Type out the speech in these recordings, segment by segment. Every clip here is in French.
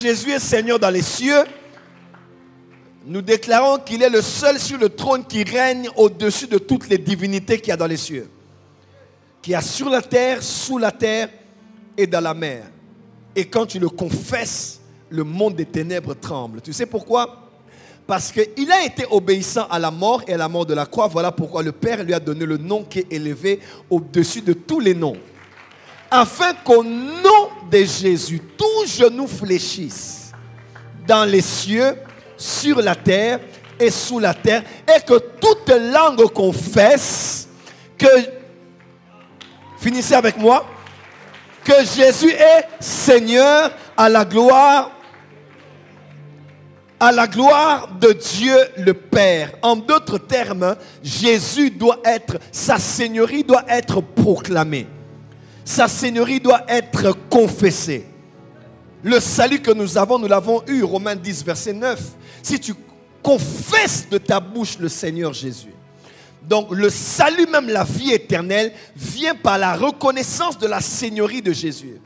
Jésus est Seigneur dans les cieux, nous déclarons qu'il est le seul sur le trône qui règne au-dessus de toutes les divinités qu'il y a dans les cieux, qu'il y a sur la terre, sous la terre et dans la mer. Et quand tu le confesses, le monde des ténèbres tremble. Tu sais pourquoi? Parce qu'il a été obéissant à la mort et à la mort de la croix. Voilà pourquoi le Père lui a donné le nom qui est élevé au-dessus de tous les noms. Afin qu'au nom de Jésus, tout genou fléchisse dans les cieux, sur la terre et sous la terre, et que toute langue confesse que, finissez avec moi, que Jésus est Seigneur à la gloire de Dieu le Père. En d'autres termes, Jésus doit être, sa seigneurie doit être proclamée. Sa seigneurie doit être confessée. Le salut que nous avons, nous l'avons eu, Romains 10, verset 9. Si tu confesses de ta bouche le Seigneur Jésus. Donc le salut, même la vie éternelle, vient par la reconnaissance de la seigneurie de Jésus.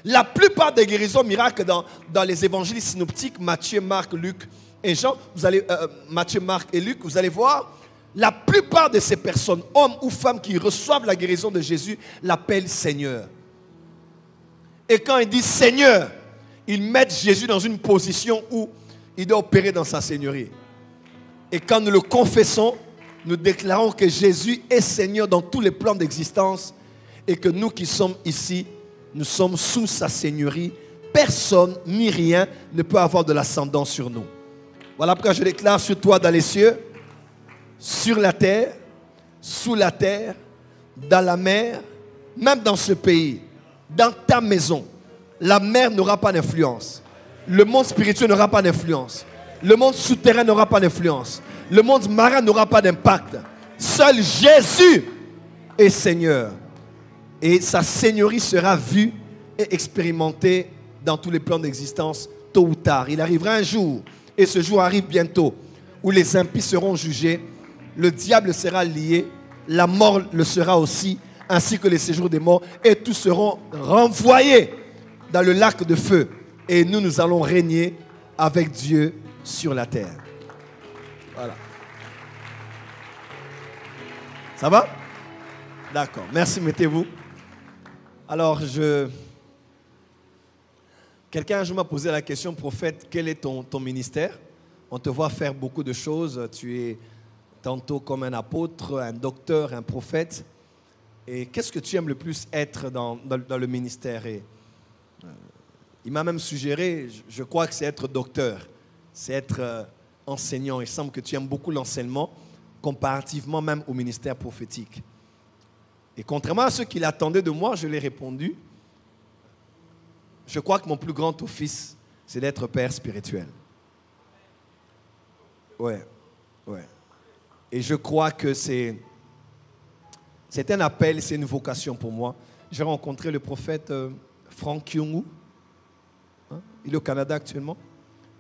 La plupart des guérisons miracles dans les évangiles synoptiques, Matthieu, Marc, Luc et Jean, Matthieu, Marc et Luc, vous allez voir, la plupart de ces personnes, hommes ou femmes qui reçoivent la guérison de Jésus, l'appellent Seigneur. Et quand ils disent Seigneur, ils mettent Jésus dans une position où il doit opérer dans sa seigneurie. Et quand nous le confessons, nous déclarons que Jésus est Seigneur dans tous les plans d'existence et que nous qui sommes ici, nous sommes sous sa seigneurie. Personne ni rien ne peut avoir de l'ascendant sur nous. Voilà pourquoi je déclare sur toi dans les cieux, sur la terre, sous la terre, dans la mer, même dans ce pays, dans ta maison. La mer n'aura pas d'influence. Le monde spirituel n'aura pas d'influence. Le monde souterrain n'aura pas d'influence. Le monde marin n'aura pas d'impact. Seul Jésus est Seigneur. Et sa seigneurie sera vue et expérimentée dans tous les plans d'existence, tôt ou tard. Il arrivera un jour, et ce jour arrive bientôt, où les impies seront jugés, le diable sera lié, la mort le sera aussi, ainsi que les séjours des morts, et tous seront renvoyés dans le lac de feu. Et nous allons régner avec Dieu sur la terre. Voilà. Ça va? D'accord. Merci, mettez-vous. Alors, quelqu'un un jour m'a posé la question, prophète, quel est ton ministère? On te voit faire beaucoup de choses. Tu es tantôt comme un apôtre, un docteur, un prophète. Et qu'est-ce que tu aimes le plus être dans le ministère? Et il m'a même suggéré, je crois que c'est être docteur, c'est être enseignant. Il semble que tu aimes beaucoup l'enseignement, comparativement même au ministère prophétique. Et contrairement à ceux qui l'attendaient de moi, je l'ai répondu. Je crois que mon plus grand office, c'est d'être père spirituel. Ouais. Et je crois que c'est un appel, c'est une vocation pour moi. J'ai rencontré le prophète Franck Kyungu. Il est au Canada actuellement.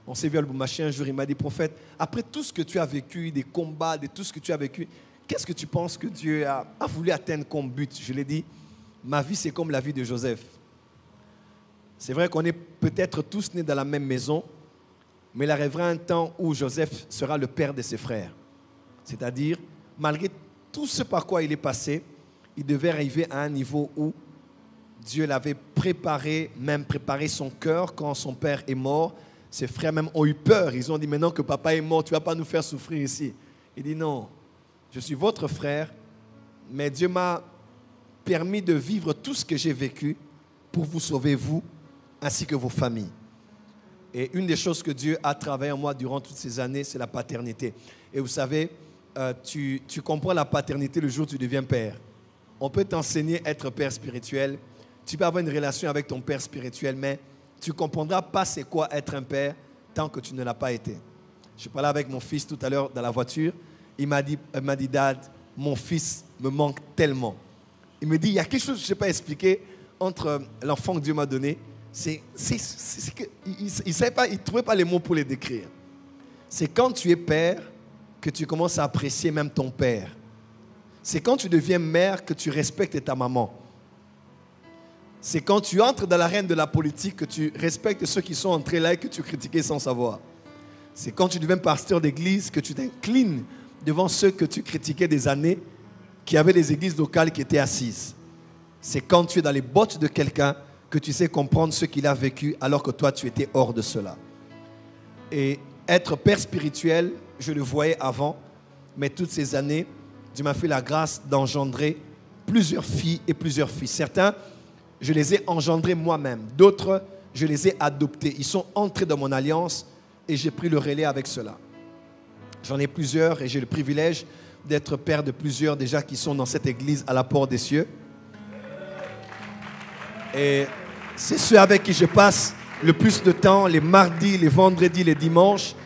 On s'est vu à Lubumbashi un jour, il m'a dit, prophète, après tout ce que tu as vécu, des combats, de tout ce que tu as vécu, qu'est-ce que tu penses que Dieu a voulu atteindre comme but? Je lui ai dit, ma vie c'est comme la vie de Joseph. C'est vrai qu'on est peut-être tous nés dans la même maison, mais il arrivera un temps où Joseph sera le père de ses frères. C'est-à-dire, malgré tout ce par quoi il est passé, il devait arriver à un niveau où Dieu l'avait préparé, même préparé son cœur quand son père est mort. Ses frères même ont eu peur. Ils ont dit, maintenant que papa est mort, tu ne vas pas nous faire souffrir ici. Il dit, non, je suis votre frère, mais Dieu m'a permis de vivre tout ce que j'ai vécu pour vous sauver, vous, ainsi que vos familles. Et une des choses que Dieu a travaillé en moi durant toutes ces années, c'est la paternité. Et vous savez, tu comprends la paternité le jour où tu deviens père. On peut t'enseigner à être père spirituel. Tu peux avoir une relation avec ton père spirituel, mais tu ne comprendras pas c'est quoi être un père tant que tu ne l'as pas été. Je parlais avec mon fils tout à l'heure dans la voiture. Il m'a dit, Dad, mon fils me manque tellement. Il me dit, il y a quelque chose que je ne sais pas expliquer entre l'enfant que Dieu m'a donné. Il ne trouvait pas les mots pour les décrire. C'est quand tu es père que tu commences à apprécier même ton père. C'est quand tu deviens mère que tu respectes ta maman. C'est quand tu entres dans l'arène de la politique que tu respectes ceux qui sont entrés là et que tu critiquais sans savoir. C'est quand tu deviens pasteur d'église que tu t'inclines devant ceux que tu critiquais des années, qui avaient les églises locales qui étaient assises. C'est quand tu es dans les bottes de quelqu'un que tu sais comprendre ce qu'il a vécu alors que toi tu étais hors de cela. Et être père spirituel, je le voyais avant, mais toutes ces années, Dieu m'a fait la grâce d'engendrer plusieurs filles et plusieurs fils. Certains, je les ai engendrés moi-même. D'autres, je les ai adoptés. Ils sont entrés dans mon alliance et j'ai pris le relais avec cela. J'en ai plusieurs et j'ai le privilège d'être père de plusieurs déjà qui sont dans cette église à la porte des cieux. Et c'est ceux avec qui je passe le plus de temps, les mardis, les vendredis, les dimanches,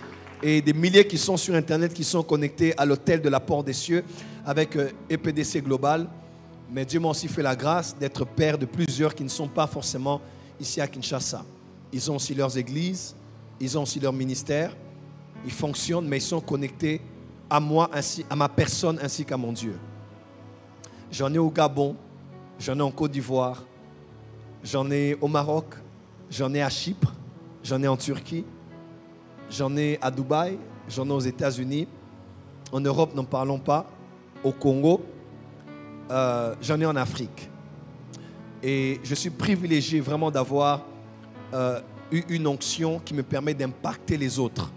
et des milliers qui sont sur Internet, qui sont connectés à l'hôtel de la porte des cieux avec EPDC Global. Mais Dieu m'a aussi fait la grâce d'être père de plusieurs qui ne sont pas forcément ici à Kinshasa. Ils ont aussi leurs églises, ils ont aussi leur ministère, ils fonctionnent, mais ils sont connectés à moi, ainsi, à ma personne ainsi qu'à mon Dieu. J'en ai au Gabon, j'en ai en Côte d'Ivoire, j'en ai au Maroc, j'en ai à Chypre, j'en ai en Turquie, j'en ai à Dubaï, j'en ai aux États-Unis, en Europe, n'en parlons pas, au Congo, j'en ai en Afrique. Et je suis privilégié vraiment d'avoir eu une onction qui me permet d'impacter les autres.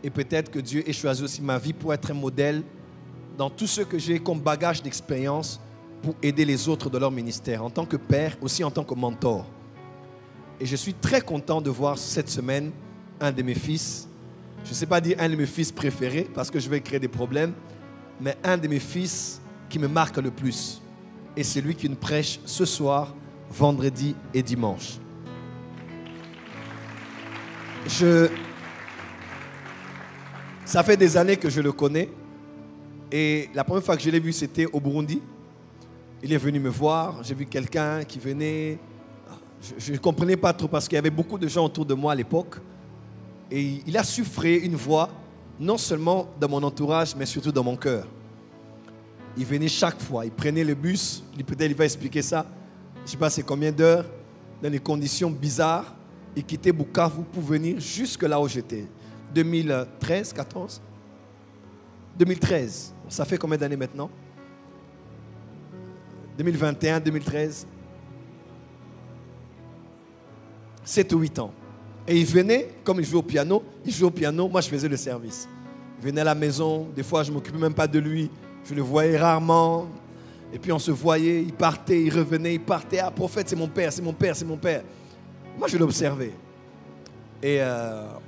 Et peut-être que Dieu ait choisi aussi ma vie pour être un modèle dans tout ce que j'ai comme bagage d'expérience pour aider les autres de leur ministère, en tant que père, aussi en tant que mentor. Et je suis très content de voir cette semaine un de mes fils, je ne sais pas dire un de mes fils préférés parce que je vais créer des problèmes, mais un de mes fils qui me marque le plus. Et c'est lui qui nous prêche ce soir, vendredi et dimanche. Ça fait des années que je le connais. Et la première fois que je l'ai vu, c'était au Burundi. Il est venu me voir. J'ai vu quelqu'un qui venait. Je ne comprenais pas trop parce qu'il y avait beaucoup de gens autour de moi à l'époque. Et il a su frayer une voix, non seulement dans mon entourage, mais surtout dans mon cœur. Il venait chaque fois. Il prenait le bus. Peut-être il va expliquer ça. Je ne sais pas c'est combien d'heures, dans des conditions bizarres. Il quittait Bukavu pour venir jusque là où j'étais. 2013, 14 2013. Ça fait combien d'années maintenant? 2021, 2013. 7 ou 8 ans. Et il venait, comme il jouait au piano, moi je faisais le service. Il venait à la maison, des fois je ne m'occupais même pas de lui, je le voyais rarement. Et puis on se voyait, il partait, il revenait, il partait. Ah, prophète, c'est mon père, c'est mon père, c'est mon père. Moi je l'observais. Et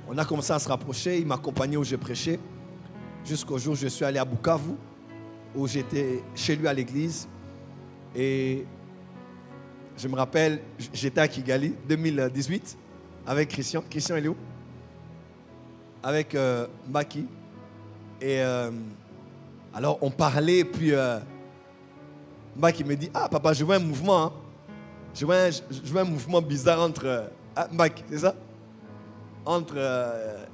on a commencé à se rapprocher, il m'accompagnait où je prêchais. Jusqu'au jour où je suis allé à Bukavu, où j'étais chez lui à l'église. Et je me rappelle, j'étais à Kigali, 2018, avec Christian. Christian, il est où? Avec Maki. Et alors, on parlait, puis Maki me dit, ah papa, je vois un mouvement. Hein. Je vois un mouvement bizarre entre... Maki, c'est ça? Entre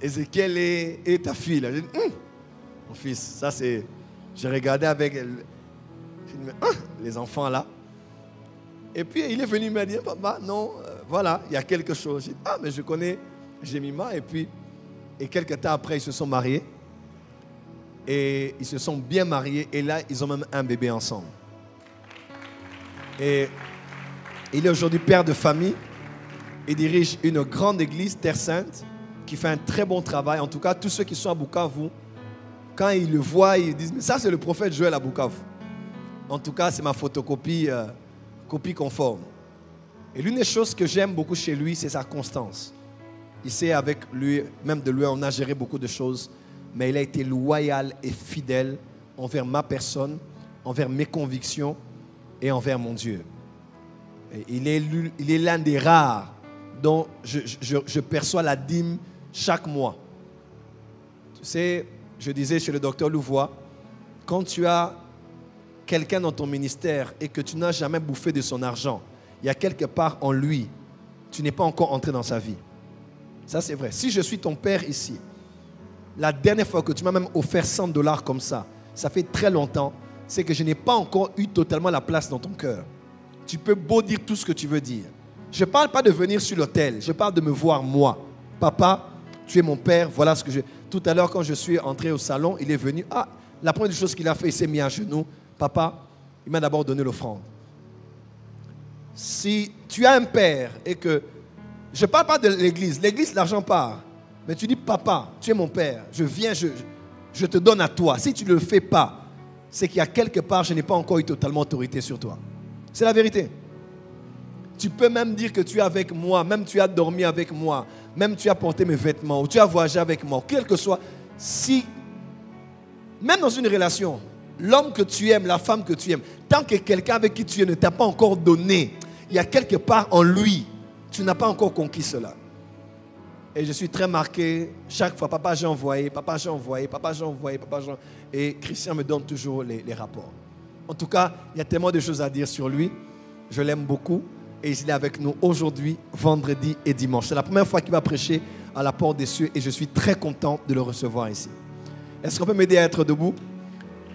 Ézéchiel et ta fille. J'ai dit, mon fils, ça c'est... J'ai regardé avec les enfants là. Et puis il est venu me dire, papa, non, voilà, il y a quelque chose. J'ai dit, ah, mais je connais Jemima. Et quelques temps après, ils se sont mariés. Et ils se sont bien mariés. Et là, ils ont même un bébé ensemble. Et il est aujourd'hui père de famille. Il dirige une grande église, Terre Sainte, qui fait un très bon travail. En tout cas, tous ceux qui sont à Bukavu, quand ils le voient, ils disent, mais ça c'est le prophète Joël à Bukavu. En tout cas, c'est ma photocopie, copie conforme. Et l'une des choses que j'aime beaucoup chez lui, c'est sa constance. Il sait avec lui, même de lui, on a géré beaucoup de choses, mais il a été loyal et fidèle envers ma personne, envers mes convictions et envers mon Dieu. Et il est l'un des rares dont je perçois la dîme chaque mois. Tu sais, je disais chez le docteur Louvois, quand tu as quelqu'un dans ton ministère et que tu n'as jamais bouffé de son argent, il y a quelque part en lui, tu n'es pas encore entré dans sa vie. Ça, c'est vrai. Si je suis ton père ici, la dernière fois que tu m'as même offert $100 comme ça fait très longtemps, c'est que je n'ai pas encore eu totalement la place dans ton cœur. Tu peux beau dire tout ce que tu veux dire. Je ne parle pas de venir sur l'autel. Je parle de me voir moi. Papa, tu es mon père. Voilà ce que je... Tout à l'heure, quand je suis entré au salon, il est venu. Ah, la première chose qu'il a fait, il s'est mis à genoux. Papa, il m'a d'abord donné l'offrande. Si tu as un père et que... Je ne parle pas de l'église. L'église, l'argent part. Mais tu dis, papa, tu es mon père. Je viens, je te donne à toi. Si tu ne le fais pas, c'est qu'il y a quelque part, je n'ai pas encore eu totalement autorité sur toi. C'est la vérité. Tu peux même dire que tu es avec moi, même tu as dormi avec moi, même tu as porté mes vêtements, ou tu as voyagé avec moi, quel que soit. Si, même dans une relation, l'homme que tu aimes, la femme que tu aimes, tant que quelqu'un avec qui tu es ne t'a pas encore donné, il y a quelque part en lui, tu n'as pas encore conquis cela. Et je suis très marqué, chaque fois, papa j'ai envoyé, papa j'ai envoyé, papa j'ai envoyé, papa j'ai envoyé. Et Christian me donne toujours les rapports. En tout cas, il y a tellement de choses à dire sur lui. Je l'aime beaucoup. Et il est avec nous aujourd'hui, vendredi et dimanche. C'est la première fois qu'il va prêcher à la porte des cieux. Et je suis très content de le recevoir ici. Est-ce qu'on peut m'aider à être debout?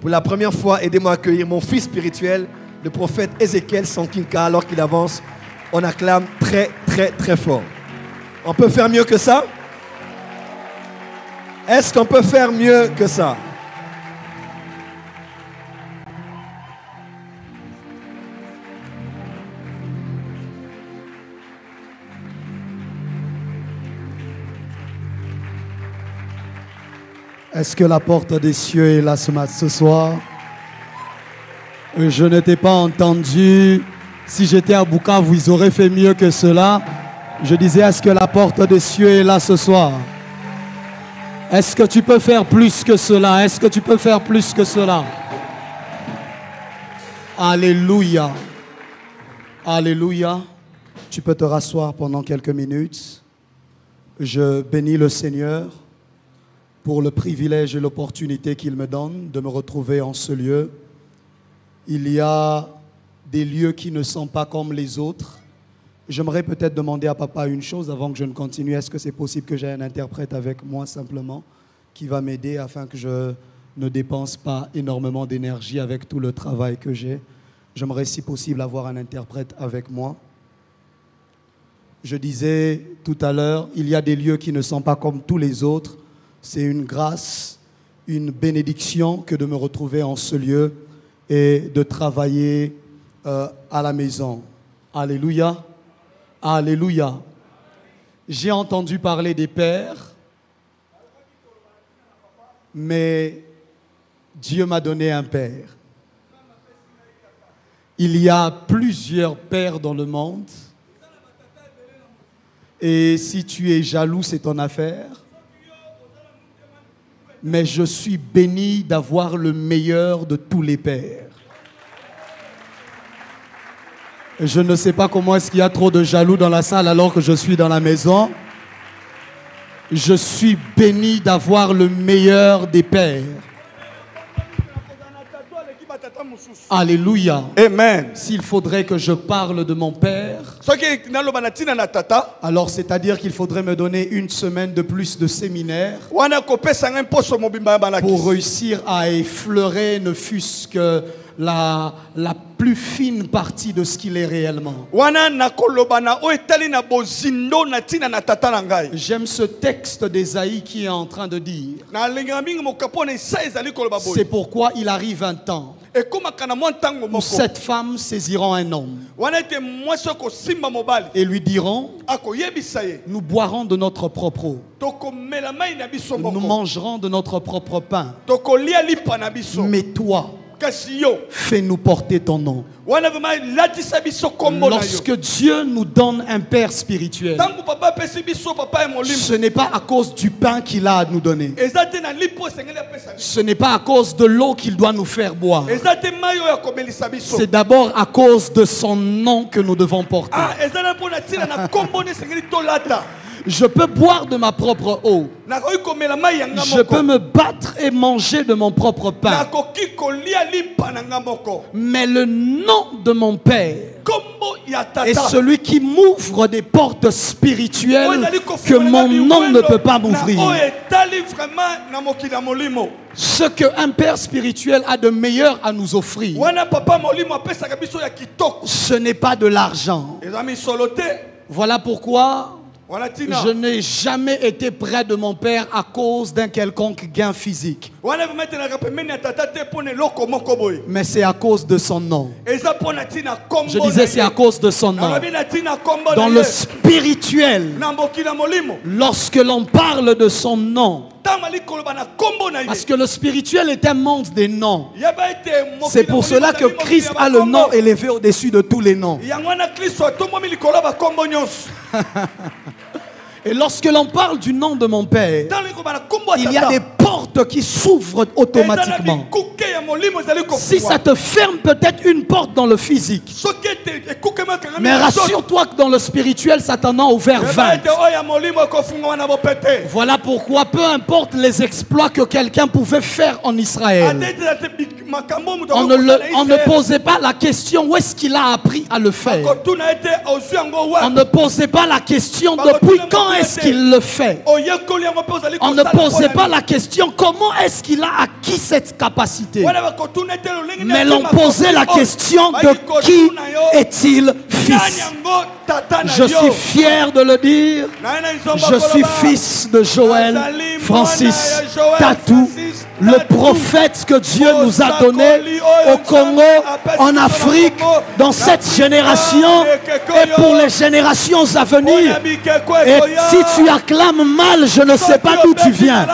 Pour la première fois, aidez-moi à accueillir mon fils spirituel, le prophète Ézéchiel Sankinka. Alors qu'il avance, on acclame très, très, très fort. On peut faire mieux que ça? Est-ce qu'on peut faire mieux que ça? Est-ce que la porte des cieux est là ce soir? Je n'étais pas entendu. Si j'étais à Bukavu, ils auraient fait mieux que cela. Je disais, est-ce que la porte des cieux est là ce soir? Est-ce que tu peux faire plus que cela? Est-ce que tu peux faire plus que cela? Alléluia. Alléluia. Tu peux te rasseoir pendant quelques minutes. Je bénis le Seigneur pour le privilège et l'opportunité qu'il me donne de me retrouver en ce lieu. Il y a des lieux qui ne sont pas comme les autres. J'aimerais peut-être demander à papa une chose avant que je ne continue. Est-ce que c'est possible que j'aie un interprète avec moi simplement qui va m'aider afin que je ne dépense pas énormément d'énergie avec tout le travail que j'ai? J'aimerais si possible avoir un interprète avec moi. Je disais tout à l'heure, il y a des lieux qui ne sont pas comme tous les autres. C'est une grâce, une bénédiction que de me retrouver en ce lieu et de travailler à la maison. Alléluia. Alléluia. J'ai entendu parler des pères, mais Dieu m'a donné un père. Il y a plusieurs pères dans le monde. Et si tu es jaloux, c'est ton affaire. Mais je suis béni d'avoir le meilleur de tous les pères. Je ne sais pas comment est-ce qu'il y a trop de jaloux dans la salle alors que je suis dans la maison. Je suis béni d'avoir le meilleur des pères. Alléluia. Amen. S'il faudrait que je parle de mon père, alors c'est-à-dire qu'il faudrait me donner une semaine de plus de séminaire pour réussir à effleurer ne fût-ce que la plus fine partie de ce qu'il est réellement. J'aime ce texte d'Ésaïe qui est en train de dire: c'est pourquoi il arrive un temps où cette femme saisiront un homme et lui diront: nous boirons de notre propre eau, nous mangerons de notre propre pain, mais toi, fais-nous porter ton nom. Lorsque Dieu nous donne un père spirituel, ce n'est pas à cause du pain qu'il a à nous donner. Ce n'est pas à cause de l'eau qu'il doit nous faire boire. C'est d'abord à cause de son nom que nous devons porter. Je peux boire de ma propre eau. Je peux me battre et manger de mon propre pain. Mais le nom de mon Père est celui qui m'ouvre des portes spirituelles que mon nom ne peut pas m'ouvrir. Ce qu'un Père spirituel a de meilleur à nous offrir, ce n'est pas de l'argent. Voilà pourquoi je n'ai jamais été près de mon Père à cause d'un quelconque gain physique. Mais c'est à cause de son nom. Je disais c'est à cause de son nom. Dans le spirituel, lorsque l'on parle de son nom, parce que le spirituel est un monde des noms. C'est pour cela que Christ a le nom élevé au-dessus de tous les noms. Et lorsque l'on parle du nom de mon Père, il y a des portes qui s'ouvrent automatiquement. Si ça te ferme peut-être une porte dans le physique, mais rassure-toi que dans le spirituel, Satan a ouvert 20. Voilà pourquoi peu importe les exploits que quelqu'un pouvait faire en Israël, on ne posait pas la question où est-ce qu'il a appris à le faire. On ne posait pas la question depuis quand est-ce qu'il le fait. On ne posait pas la question comment est-ce qu'il a acquis cette capacité. Mais l'on posait la question de qui est-il fils. Je suis fier de le dire. Je suis fils de Joël Francis Tatou, le prophète que Dieu nous a donné au Congo, en Afrique, dans cette génération et pour les générations à venir. Et si tu acclames mal, je ne sais pas d'où tu viens.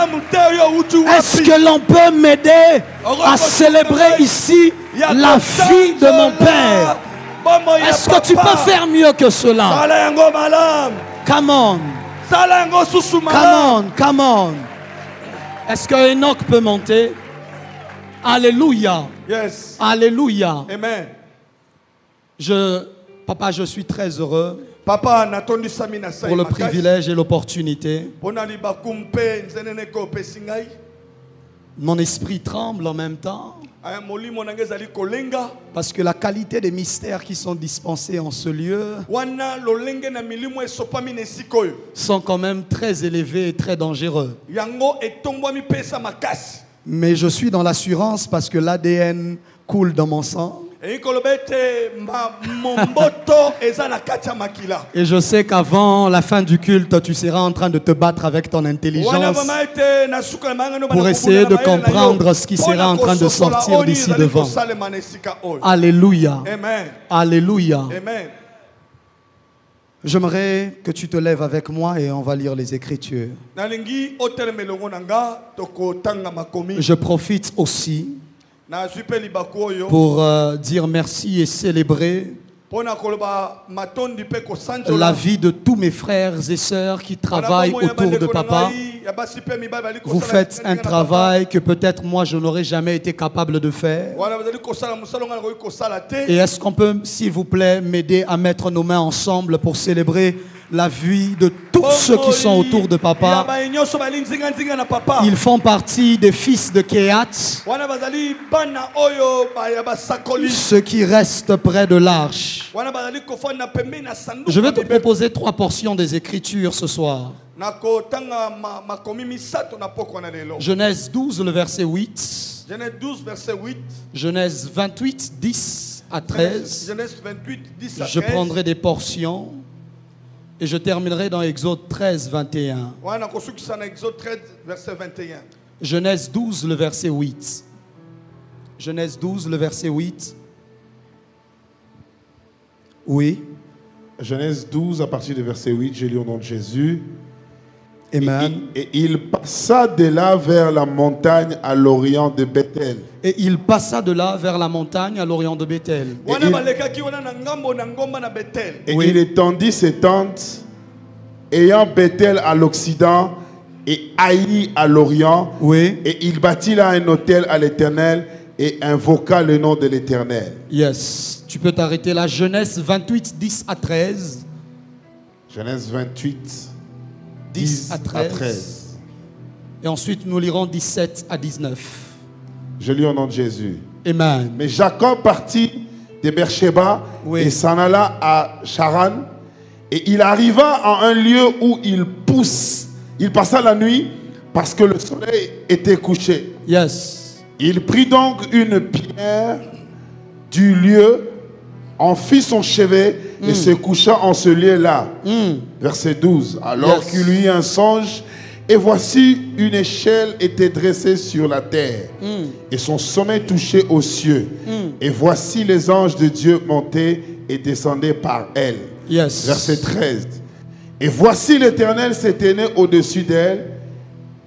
Est-ce que l'on peut m'aider à célébrer ici la vie de mon Père? Est-ce que tu peux faire mieux que cela? Come on. Come on, come on. Est-ce que Enoch peut monter? Alléluia. Yes. Alléluia. Amen. Papa, je suis très heureux pour le privilège et l'opportunité. Mon esprit tremble en même temps. Parce que la qualité des mystères qui sont dispensés en ce lieu sont quand même très élevés et très dangereux. Mais je suis dans l'assurance parce que l'ADN coule dans mon sang. Et je sais qu'avant la fin du culte, tu seras en train de te battre avec ton intelligence pour essayer de comprendre ce qui sera en train de sortir d'ici devant. Alléluia. Alléluia. J'aimerais que tu te lèves avec moi et on va lire les Écritures. Je profite aussi pour dire merci et célébrer la vie de tous mes frères et sœurs qui travaillent autour de papa. Vous faites un travail que peut-être moi je n'aurais jamais été capable de faire. Et est-ce qu'on peut, s'il vous plaît, m'aider à mettre nos mains ensemble pour célébrer la vie de tous ceux qui sont autour de papa? Ils font partie des fils de Kehat, ceux qui restent près de l'arche. Je vais te proposer 3 portions des Écritures ce soir. Genèse 12, le verset 8. Genèse 28, 10 à 13. Je prendrai des portions. Et je terminerai dans Exode 13, 21. Genèse 12, le verset 8. Genèse 12, le verset 8. Oui. Genèse 12, à partir du verset 8, j'ai lu au nom de Jésus. Amen. Et il passa de là vers la montagne à l'orient de Bethel. Et il passa de là vers la montagne à l'orient de Bethel. Et il étendit ses tentes, ayant Bethel à l'occident et Haï à l'orient. Oui. Et il bâtit là un autel à l'Éternel et invoqua le nom de l'Éternel. Yes. Tu peux t'arrêter là. Genèse 28, 10 à 13. Genèse 28, 10 à 13. Et ensuite, nous lirons 17 à 19. Je lis au nom de Jésus. Amen. Mais Jacob partit de Beersheba et s'en alla à Charan. Et il arriva à un lieu où il passa la nuit parce que le soleil était couché. Yes. Il prit donc une pierre du lieu, en fit son chevet et se coucha en ce lieu-là. Verset 12. Alors qu'il eut un songe, et voici une échelle était dressée sur la terre, et son sommet touchait aux cieux. Et voici les anges de Dieu montaient et descendaient par elle. Yes. Verset 13. Et voici l'Éternel s'éteignait au-dessus d'elle,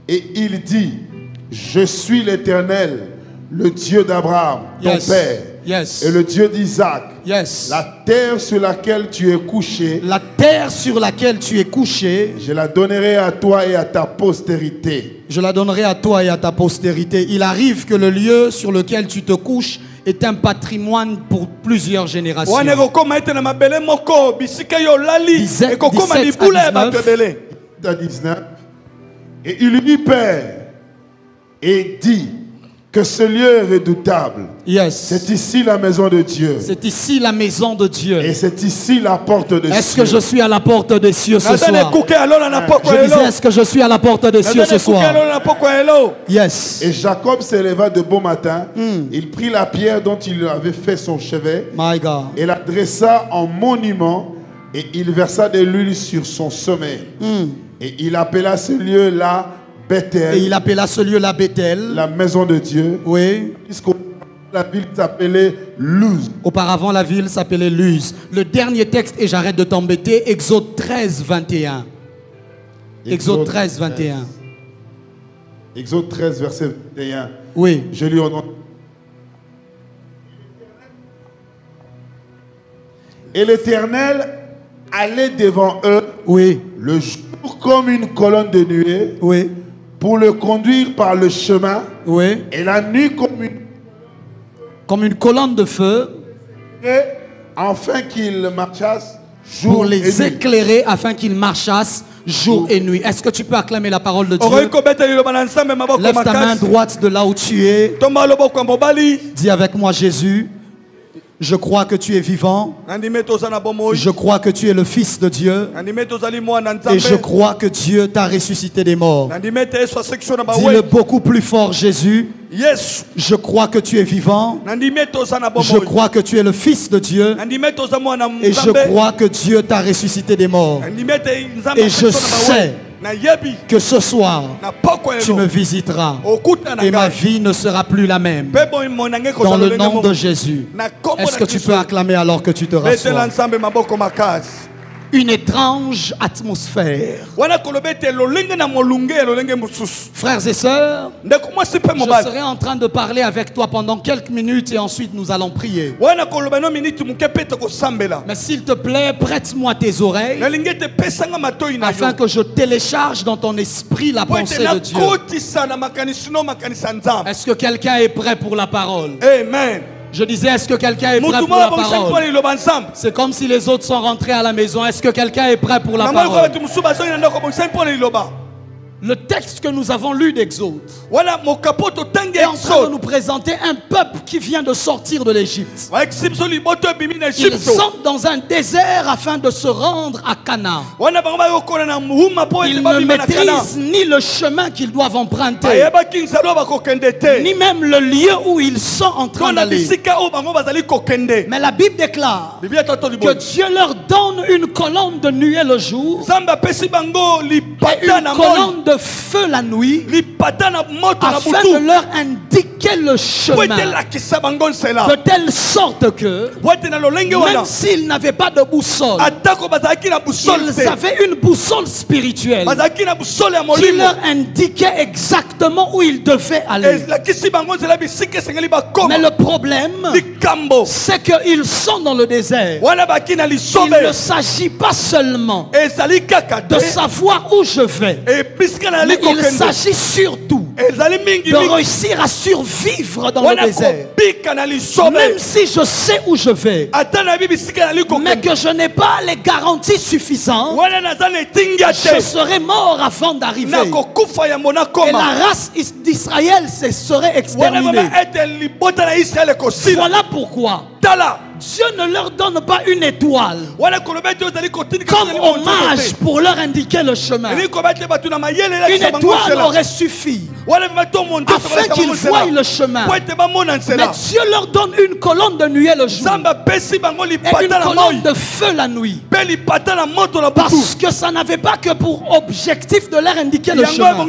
et il dit, je suis l'Éternel, le Dieu d'Abraham, ton père, et le Dieu d'Isaac. La terre sur laquelle tu es couché, je la donnerai à toi et à ta postérité. Je la donnerai à toi et à ta postérité. Il arrive que le lieu sur lequel tu te couches est un patrimoine pour plusieurs générations. 17 à 19. Et il lui dit, Père, et dit que ce lieu est redoutable. C'est ici la maison de Dieu. C'est ici la maison de Dieu. Et c'est ici la porte des cieux. Est-ce que je suis à la porte des cieux ce soir? Je disais, est-ce que je suis à la porte des cieux ce soir? Yes. Et Jacob s'éleva de bon matin. Il prit la pierre dont il avait fait son chevet. My God. Et la dressa en monument. Et il versa de l'huile sur son sommet. Et il appela ce lieu-là Bethel. Et il appela ce lieu-là Bethel. La maison de Dieu. Oui. La ville s'appelait Luz. Auparavant, la ville s'appelait Luz. Le dernier texte, et j'arrête de t'embêter, Exode 13, 21. Exode 13, 21. Exode 13, verset 21. Oui. Je lis au nom. Et l'Éternel allait devant eux. Oui. Le jour comme une colonne de nuée. Oui. Pour le conduire par le chemin. Oui. Et la nuit comme une colonne de feu. Et afin qu'ils marchassent jour pour les et nuit. Éclairer afin qu'ils marchassent jour et nuit. Est-ce que tu peux acclamer la parole de Dieu? Lève ta main droite de là où tu es. Dis avec moi, Jésus, je crois que tu es vivant. Je crois que tu es le Fils de Dieu. Et je crois que Dieu t'a ressuscité des morts. Dis-le beaucoup plus fort, Jésus. Je crois que tu es vivant. Je crois que tu es le Fils de Dieu. Et je crois que Dieu t'a ressuscité des morts. Et je sais que ce soir, tu me visiteras. Et ma vie ne sera plus la même. Dans le nom de Jésus. Est-ce que tu peux acclamer alors que tu te rassois? Une étrange atmosphère. Frères et sœurs, je serai en train de parler avec toi pendant quelques minutes et ensuite nous allons prier. Mais s'il te plaît, prête-moi tes oreilles afin que je télécharge dans ton esprit la pensée de Dieu. Est-ce que quelqu'un est prêt pour la parole? Amen. Je disais, est-ce que quelqu'un est prêt pour la parole? C'est comme si les autres sont rentrés à la maison. Est-ce que quelqu'un est prêt pour la parole? Le texte que nous avons lu d'Exode est en train de nous présenter un peuple qui vient de sortir de l'Égypte. Ils sont dans un désert afin de se rendre à Canaan. Ils ne maîtrisent ni le chemin qu'ils doivent emprunter, ni même le lieu où ils sont en train d'aller. Mais la Bible déclare que Dieu leur donne une colonne de nuée le jour et une colonne de feu la nuit afin de leur indiquer le chemin, de telle sorte que même s'ils n'avaient pas de boussole, ils avaient une boussole spirituelle qui leur indiquait exactement où ils devaient aller. Mais le problème, c'est qu'ils sont dans le désert. Il ne s'agit pas seulement de savoir où je vais, mais il s'agit surtout de réussir à survivre dans le désert. Même si je sais où je vais, mais que je n'ai pas les garanties suffisantes, je serai mort avant d'arriver. Et la race d'Israël se serait exterminée. Voilà pourquoi Dieu ne leur donne pas une étoile comme hommage pour leur indiquer le chemin. Une étoile aurait suffi afin qu'ils voient le chemin. Mais Dieu leur donne une colonne de nuée le jour et une colonne de feu la nuit. Parce que ça n'avait pas que pour objectif de leur indiquer le chemin.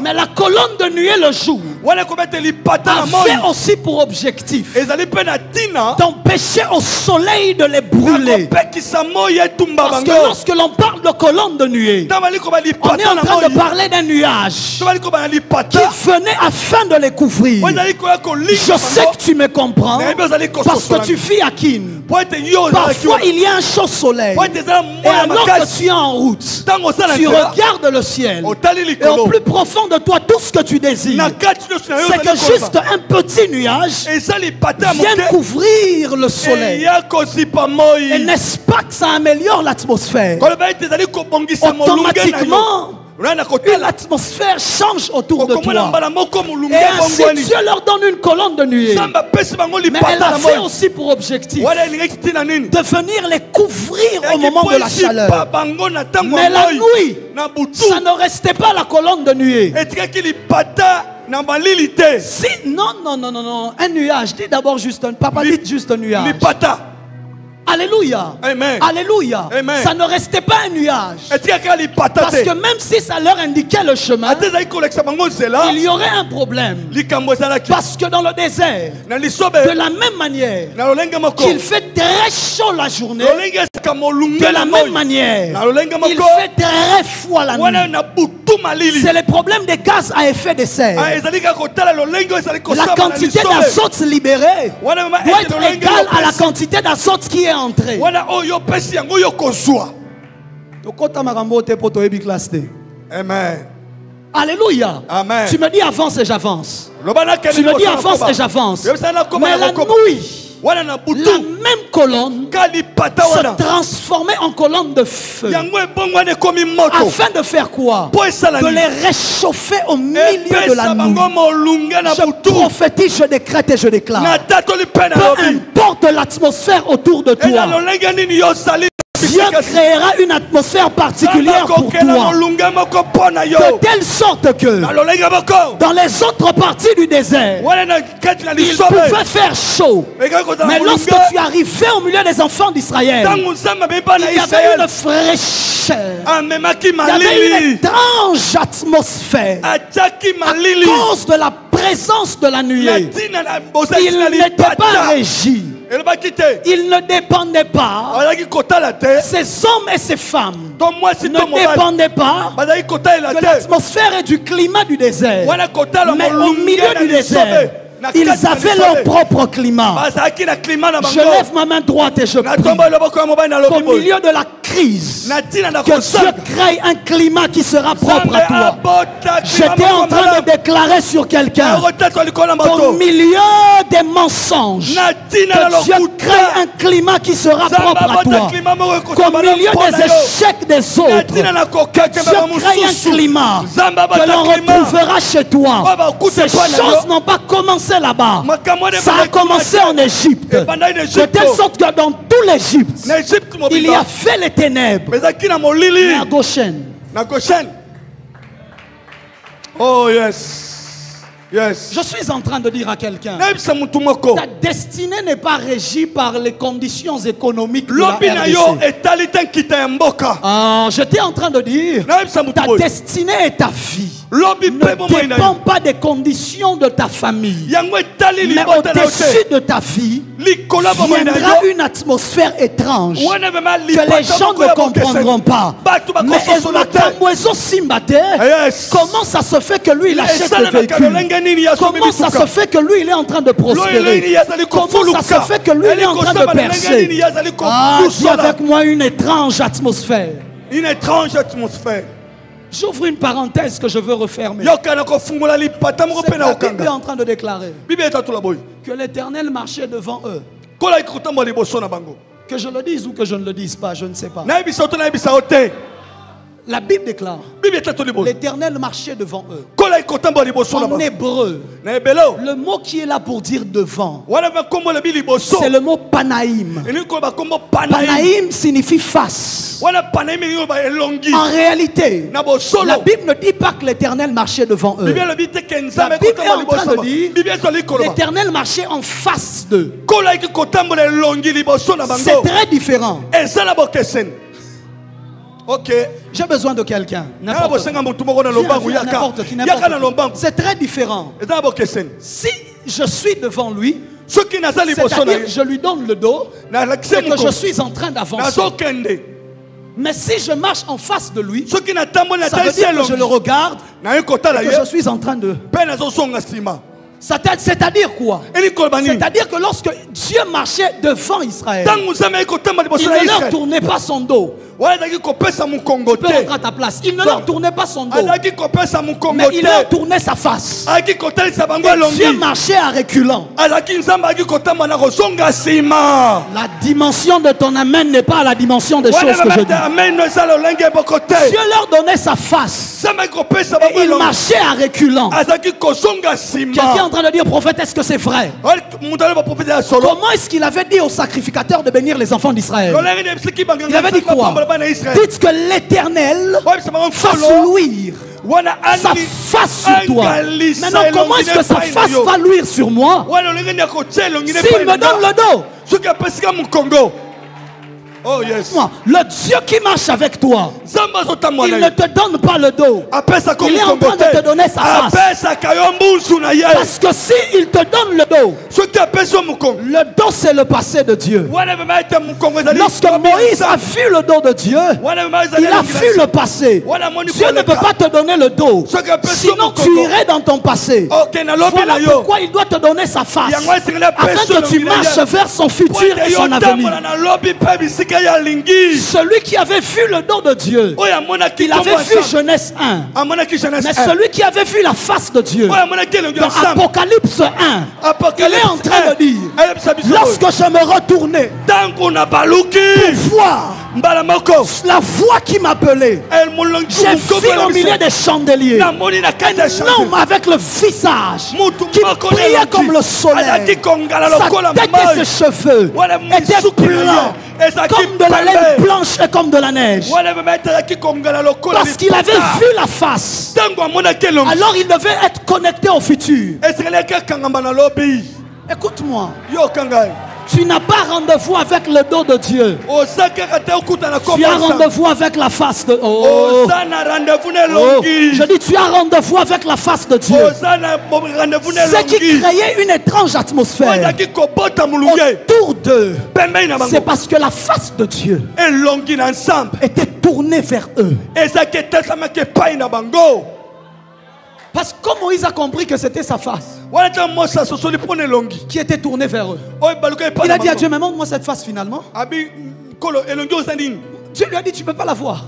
Mais la colonne de nuée le jour avait aussi pour objectif d'empêcher au soleil de les brûler. Parce que lorsque l'on parle de colonne de nuée, on est en train de parler d'un nuage qui venait afin de les couvrir. Je sais que tu me comprends parce que tu vis à Kin. Parfois il y a un chaud soleil et alors que tu es en route, tu regardes le ciel et au plus profond de toi tout ce que tu désires, c'est que juste un petit nuage vienne couvrir le soleil. Et n'est-ce pas que ça améliore l'atmosphère? Automatiquement, une atmosphère change autour de toi. Et ainsi Dieu leur donne une colonne de nuée. Mais elle a fait aussi pour objectif de venir les couvrir au moment de la chaleur. Mais la nuit, ça ne restait pas la colonne de nuée. Si, non, un nuage. Dis d'abord juste un, papa dit juste un nuage. Alléluia. Amen. Alléluia. Amen. Ça ne restait pas un nuage. Parce que même si ça leur indiquait le chemin, il y aurait un problème. Parce que dans le désert, de la même manière qu'il fait très chaud la journée, de la même manière, il fait très froid la nuit. C'est le problème des gaz à effet de serre. La quantité d'azote libérée doit être égale à la quantité d'azote qui est entrée. Amen. Alléluia. Amen. Tu me dis avance et j'avance. Tu me dis avance et j'avance. Mais la nuit, la même colonne se transformait en colonne de feu. Afin de faire quoi? De les réchauffer au milieu de la nuit. Je prophétise, je décrète et je déclare. Peu importe l'atmosphère autour de toi, Dieu créera une atmosphère particulière pour toi. De telle sorte que dans les autres parties du désert, il pouvait faire chaud. Mais lorsque tu arrivais au milieu des enfants d'Israël, il y avait une fraîcheur. Il y avait une étrange atmosphère à cause de la présence de la nuée. Il n'était pas régi. Il ne dépendait pas. Ces hommes et ces femmes ne dépendaient pas de l'atmosphère et du climat du désert. Mais au milieu du désert, ils avaient leur propre climat. Je lève ma main droite et je prie qu'au milieu de la crise, que Dieu crée un climat qui sera propre à toi. J'étais en train de déclarer sur quelqu'un qu'au milieu des mensonges, que Dieu crée un climat qui sera propre à toi. Qu'au milieu des échecs des autres, que Dieu crée un climat que l'on retrouvera chez toi. Ces choses n'ont pas commencé là-bas. Ça a commencé en Égypte. De telle sorte que dans tout l'Égypte, il y a fait les ténèbres. Mais à Goshen. Oh yes. Yes. Je suis en train de dire à quelqu'un, ta destinée n'est pas régie par les conditions économiques de la RDC. J'étais en train de dire, ta destinée et ta vie ne dépend pas des conditions de ta famille. Mais au-dessus de ta vie viendra une atmosphère étrange que les gens ne comprendront pas. Mais comment ça se fait que lui il achète le véhicule? Comment ça se fait que lui il est en train de prospérer? Comment ça se fait que lui il est en train de percer? Dis avec moi une étrange atmosphère. Une étrange atmosphère. J'ouvre une parenthèse que je veux refermer. Yo kana ko fungula lipata mo C'est pe na la Bible est okanga. en train de déclarer Bible etatula boy. que l'Éternel marchait devant eux. Kola ikutambo liboso na bango. Que je le dise ou que je ne le dise pas, je ne sais pas. Na ebisa to na ebisa ote. La Bible déclare Bible etatuli boy. l'Éternel marchait devant eux. Kola ikutambo liboso na En bango. hébreu, Na ebelo. le mot qui est là pour dire devant, Wana ba kombo le liboso. c'est le mot Panaïm. Eni ko ba kombo panaim. Panaïm signifie face. Wana panaim yo ba elongi. En réalité, Na bo solo. la Bible ne dit pas que l'Éternel marchait devant eux. Bible le bite kenza La me Bible est kotambo en train liboso. de dire Bible etoli koloba. l'Éternel marchait en face d'eux. Kola ikutambo le longi liboso na C'est bango. très différent. Eza na bokesen. OK. J'ai besoin de quelqu'un. Na N'importe bosenga mutu moko na lombangu Viens, yaka. n'importe qui, Yaka na n'importe qui. lombangu. C'est très différent. Eza na bokesen. Si je suis devant lui, Soki naza liboso na c'est-à-dire ye. que je lui donne le dos Na et lakise que je muko. suis en train d'avancer. Nazokende. Mais si je marche en face de lui, Soki na tambo na ça veut dire que je le regarde na ye kotala et ye. que je suis en train de... Pe nazosonga sima. C'est-à-dire quoi? Eli koloba nini? C'est-à-dire que lorsque Dieu marchait devant Israël, Tangu nzambe ekotamba liboso il na ne leur Israël. tournait pas son dos. Wana azalaki kopesa mokongo Tu peux rentrer à te. ta place. Il ne leur tournait pas son dos, Azalaki kopesa mokongo mais il leur te. tournait sa face. Azalaki kotalisa bango Et Dieu elongi. marchait à reculant. Azalaki nzambe azalaki kotamba na kozonga sima. La dimension de ton amen n'est pas la dimension des Wana choses que je dis. bamata amen no eza lolenge eboko te. Dieu leur donnait sa face. Nzambe kopesa Et bango il elongi. marchait à reculant. Azalaki kozonga Quelqu'un est en sima. train de dire, prophète, est-ce que c'est vrai? Moto ale baprofete ya solo. Comment est-ce qu'il avait dit aux sacrificateurs de bénir les enfants d'Israël? Lolenge na bisiki banganga Il avait dit nzambe quoi? apambola bana ya Israël. Dites que l'Éternel Wabisa bango fasse nkolo. luire Wana sa angi- face sur toi. angalisa Maintenant, comment elongi est-ce que sa n'epai na face yo. va luire sur moi Wana lolenge ni akotia elongi n'epai s'il na me donne nga. le dos? Soki apesika mokongo. Oh yes. Moi, le Dieu qui marche avec toi, Nzambe azotambola il na ne yo. te donne pas le dos. Apesaka Il est en mokongo train de te donner sa face. apesaka yo mbusu na ye. Parce que s'il te donne le dos, Soki apesi yo mokongo. le dos c'est le passé de Dieu. Wana mema ete mokongo ezali. Lorsque Moïse a vu le dos de Dieu, Wana mema ezali il a elongi na vu ye. le passé. Wana moni Dieu ne peut koleka. pas te donner le dos. Soki apesi yo Sinon tu mokongo. irais dans ton passé. Ok, na lobi Voilà na yo. pourquoi il doit te donner sa face. Yango esengeli apesi Afin que tu elongi na ye. marches vers son futur et son Otambola avenir. na lobi pe bisika ya lingi. Celui qui avait vu le dos de Dieu, Oyo amonaki il avait kombo vu ensemble. Genèse 1. Amonaki Genèse Mais 1. celui qui avait vu la face de Dieu, Oyo amonaki elongi dans ensemble. Apocalypse 1, il est en train de dire, lorsque je me retournais Tango na baluki. pour voir Mbala moko. la voix qui m'appelait, El mulongi j'ai vu au milieu des chandeliers na moni na kati ya un homme avec le visage Mutu qui moko brillait elongi. comme le soleil. Azalaki kongala lokola Sa tête mai. et ses cheveux Wana étaient misuki na blancs ye. Ezalaki comme de la laine pembe. blanche et comme de la neige. Wana mema ezalaki kongala lokola Parce qu'il avait vu la face, Tango amonaki elongi. alors il devait être connecté au futur. Esengelaki akangamba na lobi. Écoute-moi, Yo kangai. tu n'as pas rendez-vous avec le dos de Dieu. Oza kaka te okutana Tu as kombo ensemble. rendez-vous avec la face de... Oh. Oza na rendez-vous na Oh. elongi. Je dis, tu as rendez-vous avec la face de Dieu. Oza na rendez-vous na Ce qui elongi. créait une étrange atmosphère Ozalaki kobota mulunge. autour d'eux. Pembeni na C'est bango. parce que la face de Dieu Elongi na ensemble. était tournée vers eux. Ezalaki etesamaki epai na bango. Parce que comme Moïse a compris que c'était sa face Wana ta mosa sosoli mpona elongi. qui était tournée vers eux, Oyo baluka epai il na a dit à bango. Dieu, mais montre-moi cette face finalement. Abi kolo elongi oza nini? Dieu lui a dit, tu ne peux pas la voir.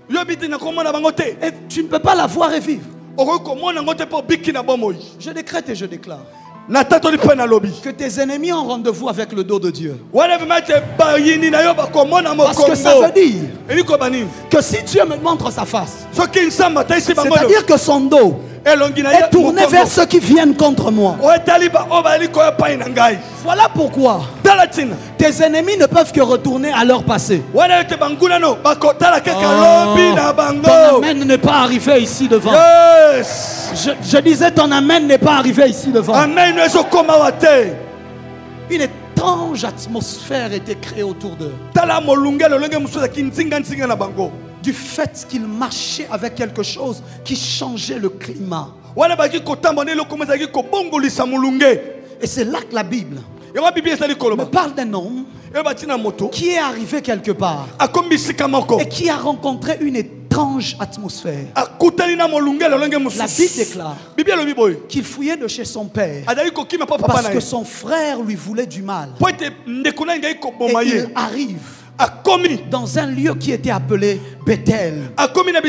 Yo biti na komona bango te. Et tu ne peux pas la voir et vivre. Okoki komona yango te mpo biki na bomoi. Je décrète et je déclare Na tatoli mpe na lobi. que tes ennemis ont rendez-vous avec le dos de Dieu. Wana vema ete bayini na yo bakomona Parce que ça veut mokongo. dire Eli koba nini? que si Dieu me montre sa face, Soki nzambe ataisi bango c'est-à-dire que son dos elongi na ye est tourné vers ceux qui viennent contre moi. otali oyo bayali koya epai na ngai. Voilà pourquoi Tala ntina. tes ennemis ne peuvent que retourner à leur passé. Wana ete bangunano bakotala kaka Oh, lobi na ton bango. amen n'est pas arrivé ici devant. Yes. Je disais ton amen n'est pas arrivé ici devant. Amen ezokoma wa te. Une étrange atmosphère était créée autour d'eux. Tala molunge lolenge mosusu ezalaki nzinga na bango. Du fait qu'ils marchaient avec quelque chose qui changeait le climat. Wana baki kotambola eloko mo ezalaki kobongolisa molunge. Et c'est là que la Bible Yango bible ezali me koloba. parle d'un homme Oyo batina moto qui est arrivé quelque part akomi bisika moko. et qui a rencontré une étrange atmosphère. Akutani na molunge lolenge La Bible mosusu. déclare Bible elobi boye. qu'il fouillait de chez son père Azali kokima pa papa parce na que ye. son frère lui voulait du mal. Po ete ndeko na ye ngai Et koboma ye. il arrive dans un lieu qui était appelé Bethel.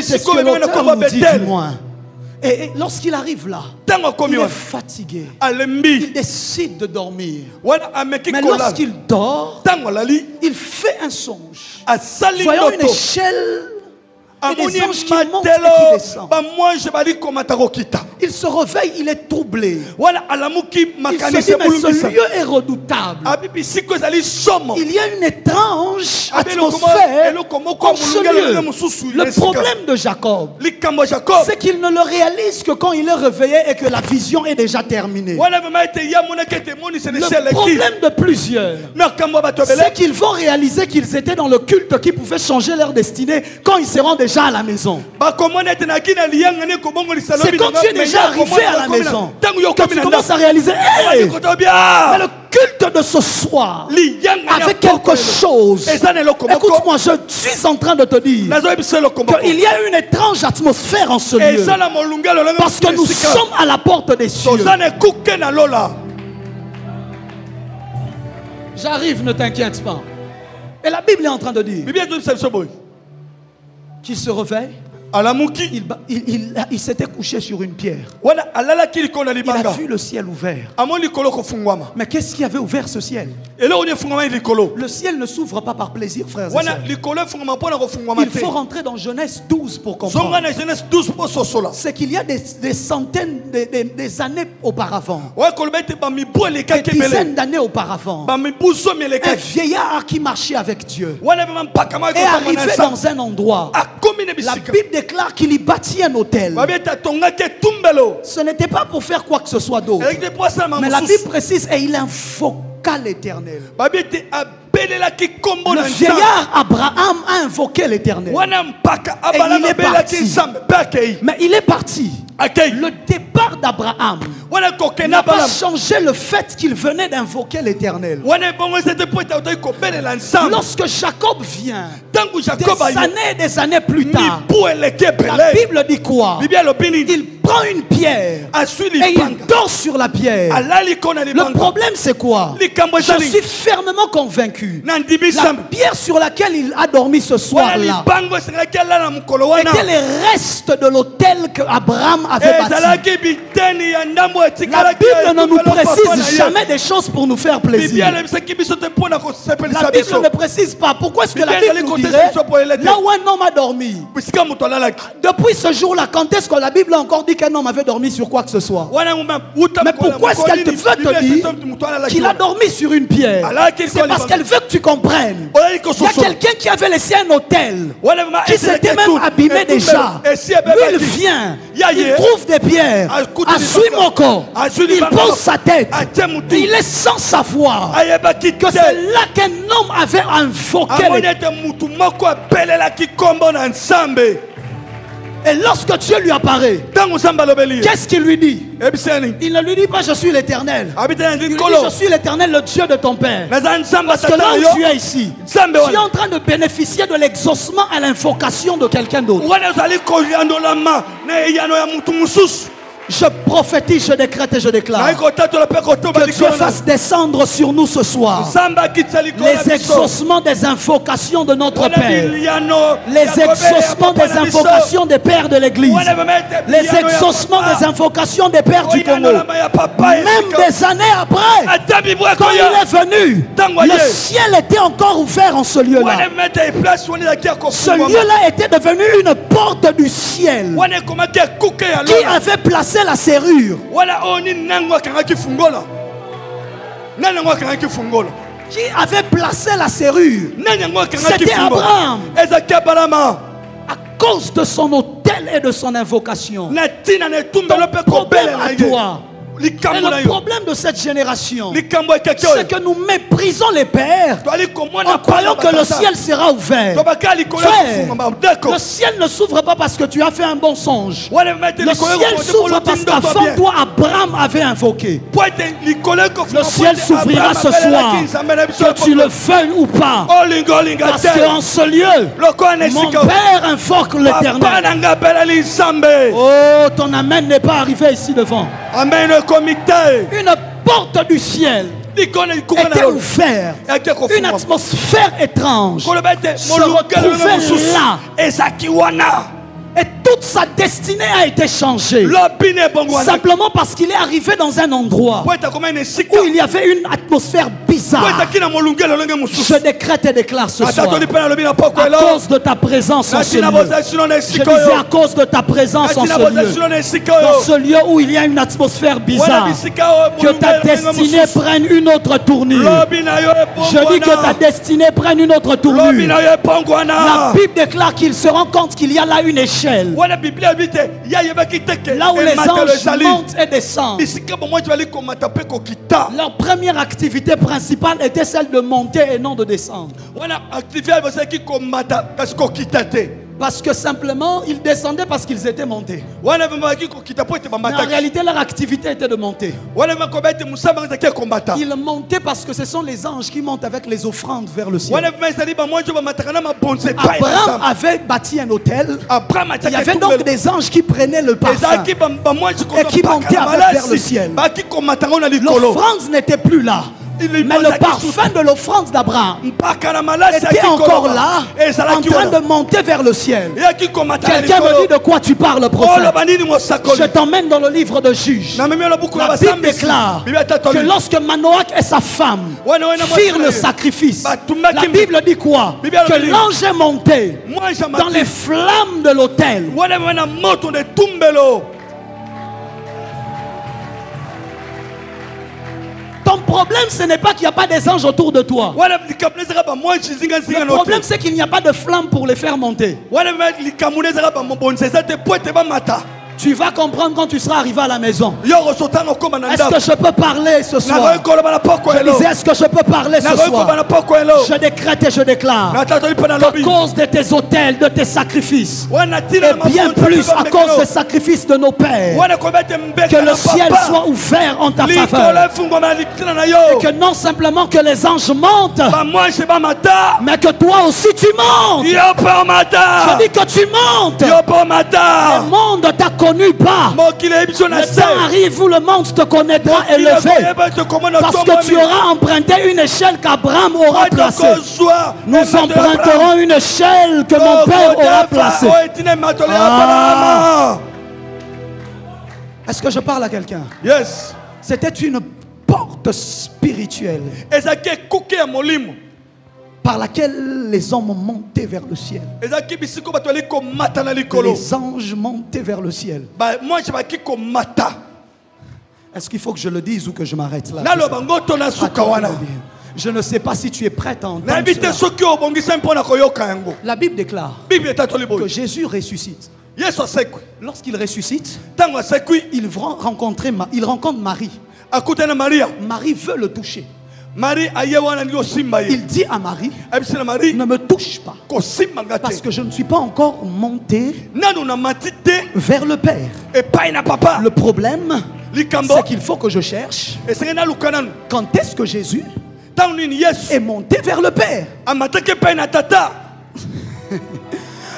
C'est ce que Bethel. l'auteur nous dit du moins. Et lorsqu'il arrive là, il est fatigué. Il décide de dormir. Mais lorsqu'il dort, il fait un songe. Voyons une échelle et des anges qui montent et qui descendent. Il se réveille, il est troublé. Il se dit, mais ce lieu est redoutable. Il y a une étrange atmosphère comme ce lieu. Le problème de Jacob, c'est qu'il ne le réalise que quand il est réveillé et que la vision est déjà terminée. Le problème de plusieurs, c'est qu'ils vont réaliser qu'ils étaient dans le culte qui pouvait changer leur destinée quand ils seront déjà à la maison. C'est quand tu es déjà arrivé à la maison que tu commences à réaliser, hey, mais le culte de ce soir avec quelque chose. Écoute-moi, je suis en train de te dire qu'il y a une étrange atmosphère en ce lieu parce que nous sommes à la porte des cieux. J'arrive, ne t'inquiète pas. Et la Bible est en train de dire qu'il se réveille. Il s'était couché sur une pierre. Il a vu le ciel ouvert. Mais qu'est-ce qui avait ouvert ce ciel? Le ciel ne s'ouvre pas par plaisir, frères et sœurs. Il faut rentrer dans Genèse 12 pour comprendre. C'est qu'il y a des centaines des années auparavant, des dizaines d'années auparavant, un vieillard qui marchait avec Dieu est arrivé dans un endroit. La Bible déclare qu'il y bâtit un hôtel. Ce n'était pas pour faire quoi que ce soit d'autre. Mais la Bible précise, et il invoqua l'Éternel. Le vieillard Abraham a invoqué l'Éternel. Et il est parti. Mais il est parti. Le départ d'Abraham n'a pas changé le fait qu'il venait d'invoquer l'Éternel. Lorsque Jacob vient, des années plus tard, la Bible dit quoi? Il prend une pierre et il dort sur la pierre. Le problème c'est quoi? Je suis fermement convaincu. La pierre sur laquelle il a dormi ce soir-là était les restes de l'hôtel que Abraham avait bâti. La Bible ne nous précise jamais des choses pour nous faire plaisir. La Bible ne précise pas. Pourquoi est-ce que la Bible nous dirait là où un homme a dormi? Depuis ce jour-là, quand est-ce que la Bible a encore dit qu'un homme avait dormi sur quoi que ce soit? Mais pourquoi est-ce qu'elle veut te dire qu'il a dormi sur une pierre? C'est parce qu'elle veut que tu comprennes. Il y a quelqu'un qui avait laissé un hôtel, qui s'était même abîmé déjà. Lui, il vient, il trouve des pierres, mon corps, il pose sa tête, il est sans savoir que c'est là qu'un homme avait invoqué. Et lorsque Dieu lui apparaît, qu'est-ce qu'il lui dit? Il ne lui dit pas je suis l'Éternel. Il lui dit je suis l'Éternel, le Dieu de ton père. Parce que là où tu es ici, tu es en train de bénéficier de l'exaucement à l'invocation de quelqu'un d'autre. Je prophétise, je décrète et je déclare que Dieu fasse descendre sur nous ce soir les exaucements des invocations de notre Père, les exaucements des invocations des pères de l'Église, les exaucements des invocations des pères du Congo. Même des années après, quand il est venu, le ciel était encore ouvert en ce lieu-là. Ce lieu-là était devenu une porte du ciel qui avait placé la serrure. Qui avait placé la serrure? C'était Abraham. À cause de son autel et de son invocation. Ton problème à toi, et le problème de cette génération, c'est que nous méprisons les pères en croyant que le ciel sera ouvert. Frère, le ciel ne s'ouvre pas parce que tu as fait un bon songe. Le ciel s'ouvre parce qu'avant toi, Abraham avait invoqué. Le ciel s'ouvrira ce soir, que tu le veuilles ou pas. Parce qu'en ce lieu, mon Père invoque l'Éternel. Oh, ton amen n'est pas arrivé ici devant. Amen. Une porte du ciel était ouvert. Une atmosphère étrange se retrouvait là. Et toute sa destinée a été changée. Simplement parce qu'il est arrivé dans un endroit où il y avait une atmosphère bizarre. Je décrète et déclare ce soir, à cause de ta présence en ce lieu. Je disais à cause de ta présence en ce lieu. Dans ce lieu où il y a une atmosphère bizarre, que ta destinée prenne une autre tournure. Je dis que ta destinée prenne une autre tournure. La Bible déclare qu'il se rend compte qu'il y a là une échelle. Là où les anges montent et descendent. Leur première activité principale était celle de monter et non de descendre. Parce que simplement, ils descendaient parce qu'ils étaient montés. Mais en réalité, leur activité était de monter. Ils montaient parce que ce sont les anges qui montent avec les offrandes vers le ciel. Abraham avait bâti un autel. Il y avait donc des anges qui prenaient le parfum et qui montaient avec vers le ciel. L'offrande n'était plus là. Mais le parfum de l'offrande d'Abraham était encore là, en train de monter vers le ciel. Quelqu'un me dit de quoi tu parles, prophète. Je t'emmène dans le livre de Juges. La Bible déclare que lorsque Manoach et sa femme firent le sacrifice, la Bible dit quoi? Que l'ange est monté dans les flammes de l'autel. Ton problème, ce n'est pas qu'il n'y a pas des anges autour de toi. Le problème, c'est qu'il n'y a pas de flamme pour les faire monter. Tu vas comprendre quand tu seras arrivé à la maison. Est-ce que je peux parler ce soir? Je disais, est-ce que je peux parler ce soir? Je décrète et je déclare qu'à cause de tes autels, de tes sacrifices, et bien plus à cause des sacrifices de nos pères, que le ciel soit ouvert en ta faveur. Et que non simplement que les anges montent, mais que toi aussi tu montes. Je dis que tu montes. Le monde t'a connu pas. Le temps arrive où le monde te connaîtra élevé, parce que tu auras emprunté une échelle qu'Abraham aura placée. Nous emprunterons une échelle que mon père aura placée. Est-ce que je parle à quelqu'un? Yes. C'était une porte spirituelle par laquelle les hommes montaient vers le ciel. Les anges montaient vers le ciel. Est-ce qu'il faut que je le dise ou que je m'arrête là? Je ne sais pas si tu es prête à entendre cela. La Bible déclare que Jésus ressuscite. Lorsqu'il ressuscite, il rencontre Marie. Marie veut le toucher. Il dit à Marie, ne me touche pas, parce que je ne suis pas encore monté vers le Père. Le problème, c'est qu'il faut que je cherche quand est-ce que Jésus est monté vers le Père.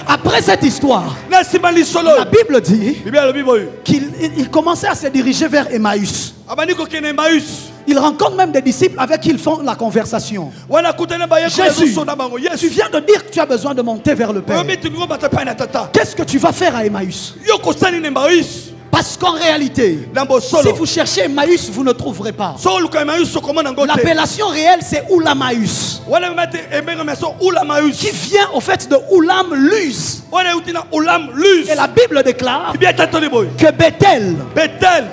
Après cette histoire, la Bible dit qu'il commençait à se diriger vers Emmaüs. Il rencontre même des disciples avec qui ils font la conversation. Jésus, tu viens de dire que tu as besoin de monter vers le Père. Qu'est-ce que tu vas faire à Emmaüs? Parce qu'en réalité, si vous cherchez Emmaüs, vous ne trouverez pas. L'appellation réelle, c'est Oulamaüs, qui vient au fait de Oulam Luz. Et la Bible déclare que Bethel,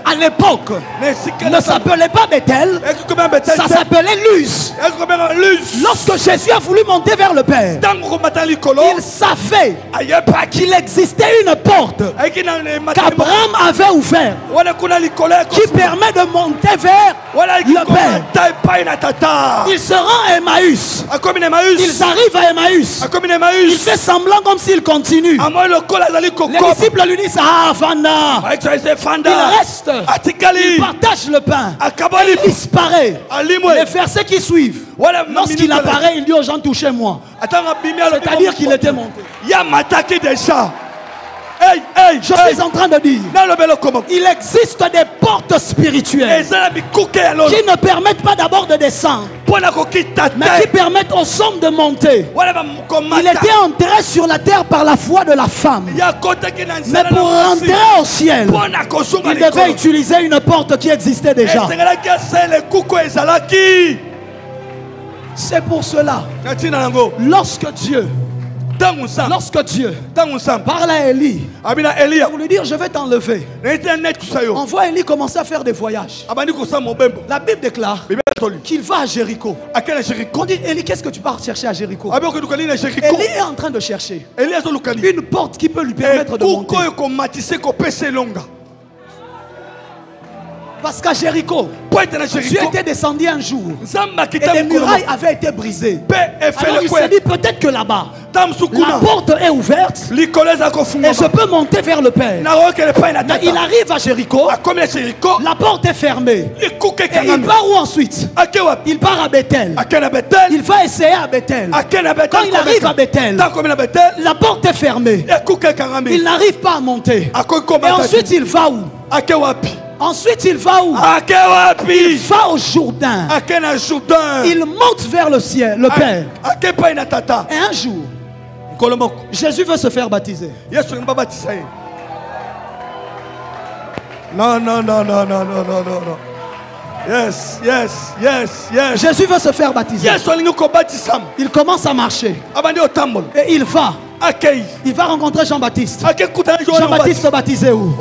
à l'époque, ne s'appelait pas Bethel, ça s'appelait Luz. Lorsque Jésus a voulu monter vers le Père, il savait qu'il existait une porte qu'Abraham avait ouverte, qui permet de monter vers le Père. Il se rend à Emmaüs. Ils arrivent à Emmaüs. Il fait semblant comme s'il continue. Les disciples lui disent, ah, Vanda. Il reste. Il partage le pain. Il disparaît. Les versets qui suivent, lorsqu'il apparaît, il dit aux gens, touchez-moi. C'est-à-dire qu'il était monté. Je suis en train de dire, il existe des portes spirituelles qui ne permettent pas d'abord de descendre, mais qui permettent aux hommes de monter. Il était enterré sur la terre par la foi de la femme. Mais pour rentrer au ciel, il devait utiliser une porte qui existait déjà. C'est pour cela, lorsque Dieu parle à Élie pour lui dire je vais t'enlever, on voit Élie commencer à faire des voyages. La Bible déclare qu'il va à Jéricho. On dit Élie, qu'est-ce que tu pars chercher à Jéricho? Élie est en train de chercher une porte qui peut lui permettre de monter. Parce qu'à Jéricho, Dieu était descendu un jour et les murailles avaient été brisées. Alors il s'est dit peut-être que là-bas la porte est ouverte et je peux monter vers le Père. Mais il arrive à Jéricho, la porte est fermée. Et il part où ensuite? Il part à Bethel. Il va essayer à Bethel. Quand il arrive à Bethel, la porte est fermée. Il n'arrive pas à monter. Et ensuite il va où? Ensuite, il va où? Il va au Jourdain. Il monte vers le ciel, le Père. Et un jour, Jésus veut se faire baptiser. Non. Yes. Jésus veut se faire baptiser. Il commence à marcher. Et il va. Il va rencontrer Jean-Baptiste. Jean-Baptiste baptisé où?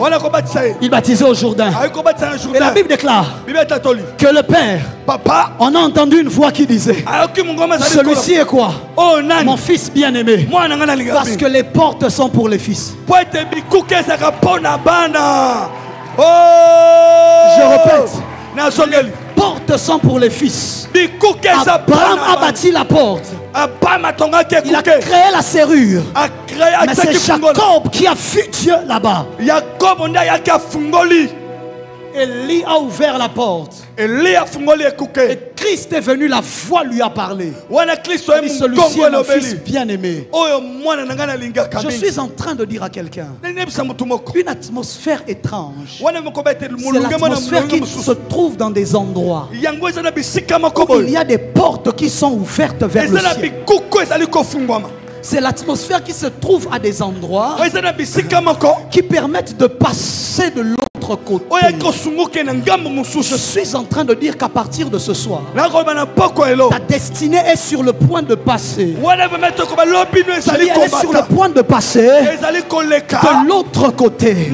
Il baptisait au Jourdain. Et la Bible déclare que le Père, on a entendu une voix qui disait celui-ci est quoi? Mon fils bien-aimé. Parce que les portes sont pour les fils. Je répète, portes sont pour les fils. Abraham a bâti la porte. Il a créé la serrure. Mais c'est Jacob qui a vu Dieu là-bas. Élie a ouvert la porte. Et Christ est venu, la foi lui a parlé. Celui-ci est mon fils bien-aimé. Je suis en train de dire à quelqu'un une atmosphère étrange. C'est l'atmosphère qui se trouve dans des endroits où il y a des portes qui sont ouvertes vers le ciel. C'est l'atmosphère qui se trouve à des endroits qui permettent de passer de l'autre côté. Je suis en train de dire qu'à partir de ce soir, ta destinée est sur le point de passer. Elle est sur le point de passer de l'autre côté.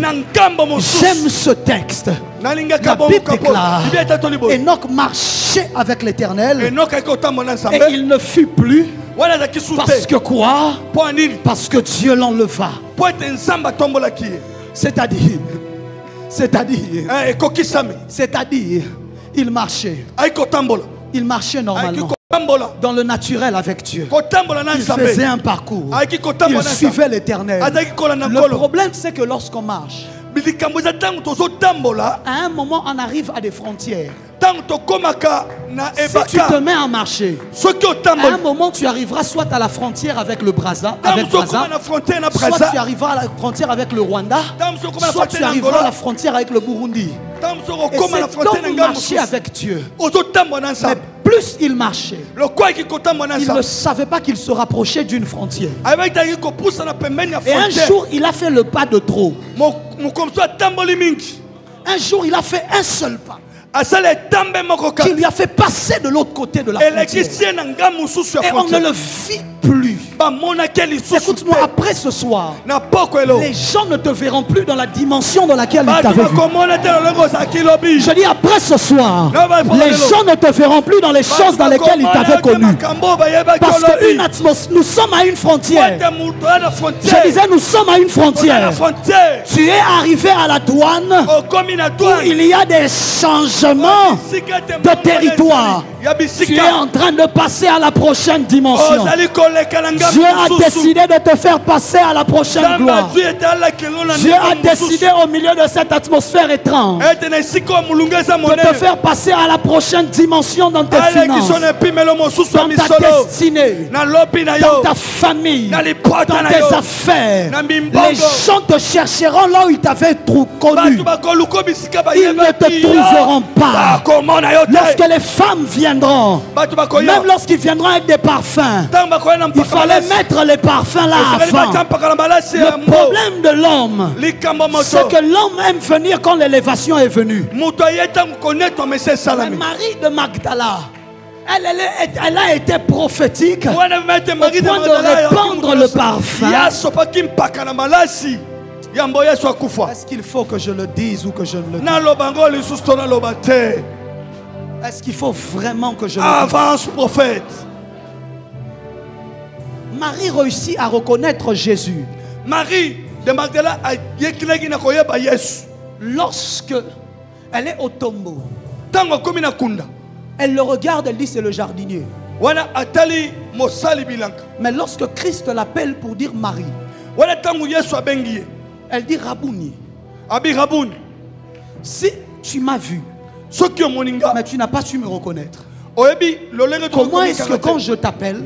J'aime ce texte. La Bible déclare Enoch marchait avec l'Éternel et il ne fut plus. Parce que quoi? Parce que Dieu l'enleva. C'est-à-dire, il marchait. Il marchait normalement dans le naturel avec Dieu. Il faisait un parcours. Il suivait l'Éternel. Le problème, c'est que lorsqu'on marche, à un moment, on arrive à des frontières. Si tu te mets à marcher, à un moment tu arriveras soit à la frontière avec le Brazza, soit tu arriveras à la frontière avec le Rwanda, soit tu arriveras à la frontière avec le Burundi. Et cet homme marchait avec Dieu. Mais plus il marchait, il ne savait pas qu'il se rapprochait d'une frontière. Et un jour il a fait le pas de trop. Un jour il a fait un seul pas qui lui a fait passer de l'autre côté de la frontière. Et on ne le vit plus. Écoute-moi, après ce soir, les gens ne te verront plus dans la dimension dans laquelle ils t'avaient vu. Je dis après ce soir, les gens ne te verront plus dans les choses dans lesquelles ils t'avaient connu. Parce qu'une atmosphère, nous sommes à une frontière. Je disais, nous sommes à une frontière. Tu es arrivé à la douane où il y a des changements de territoire. Tu es en train de passer à la prochaine dimension. Dieu a décidé de te faire passer à la prochaine gloire. Dieu a décidé au milieu de cette atmosphère étrange de te faire passer à la prochaine dimension dans tes finances, dans ta destinée, dans ta famille, dans tes affaires. Les gens te chercheront là où ils t'avaient connu. Ils ne te trouveront pas. Lorsque les femmes viendront, même lorsqu'ils viendront avec des parfums, il fallait mettre les parfums là avant. Le problème de l'homme, c'est que l'homme aime venir quand l'élévation est venue. Mais Marie de Magdala, elle a été prophétique au point de répandre le parfum. Est-ce qu'il faut que je le dise ou que je ne le dise? Est-ce qu'il faut vraiment que je le dise? Avance, prophète. Marie réussit à reconnaître Jésus. Marie de Magdala a yekilagi na koyeba Yesu. Lorsque elle est au tombeau, elle le regarde, elle dit c'est le jardinier. Mais lorsque Christ l'appelle pour dire Marie, elle dit Rabouni. Si tu m'as vu, mais tu n'as pas su me reconnaître, comment est-ce que quand je t'appelle,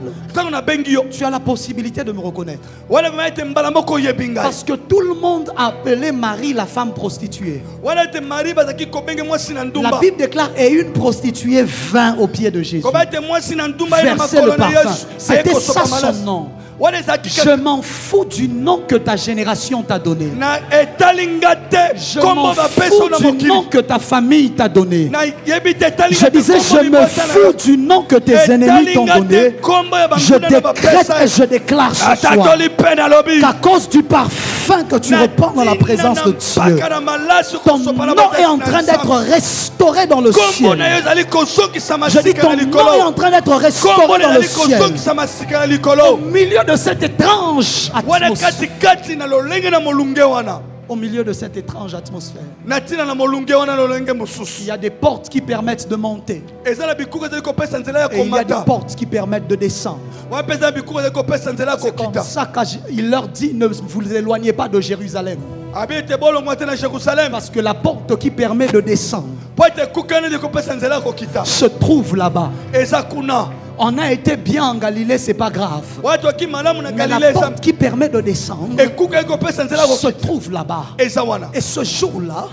tu as la possibilité de me reconnaître? Parce que tout le monde a appelé Marie la femme prostituée. La Bible déclare et une prostituée vint au pied de Jésus, versait le parfum. C'était ça son nom. Je m'en fous du nom que ta génération t'a donné. Je m'en fous du nom que ta famille t'a donné. Je disais, je me fous du nom que tes ennemis t'ont donné. Je décrète et je déclare ce soir qu'à cause du parfum que tu reprends dans la présence de Dieu, ton nom est en train d'être restauré dans le ciel. Je dis, ton nom est en train d'être restauré dans le ciel. Au milieu de cette étrange atmosphère. Au milieu de cette étrange atmosphère, il y a des portes qui permettent de monter. Et il y a des portes qui permettent de descendre. C'est comme ça qu'il leur dit, ne vous éloignez pas de Jérusalem. Parce que la porte qui permet de descendre se trouve là-bas. On a été bien en Galilée, c'est pas grave. Mais la porte qui permet de descendre se trouve là-bas. Et ce jour-là,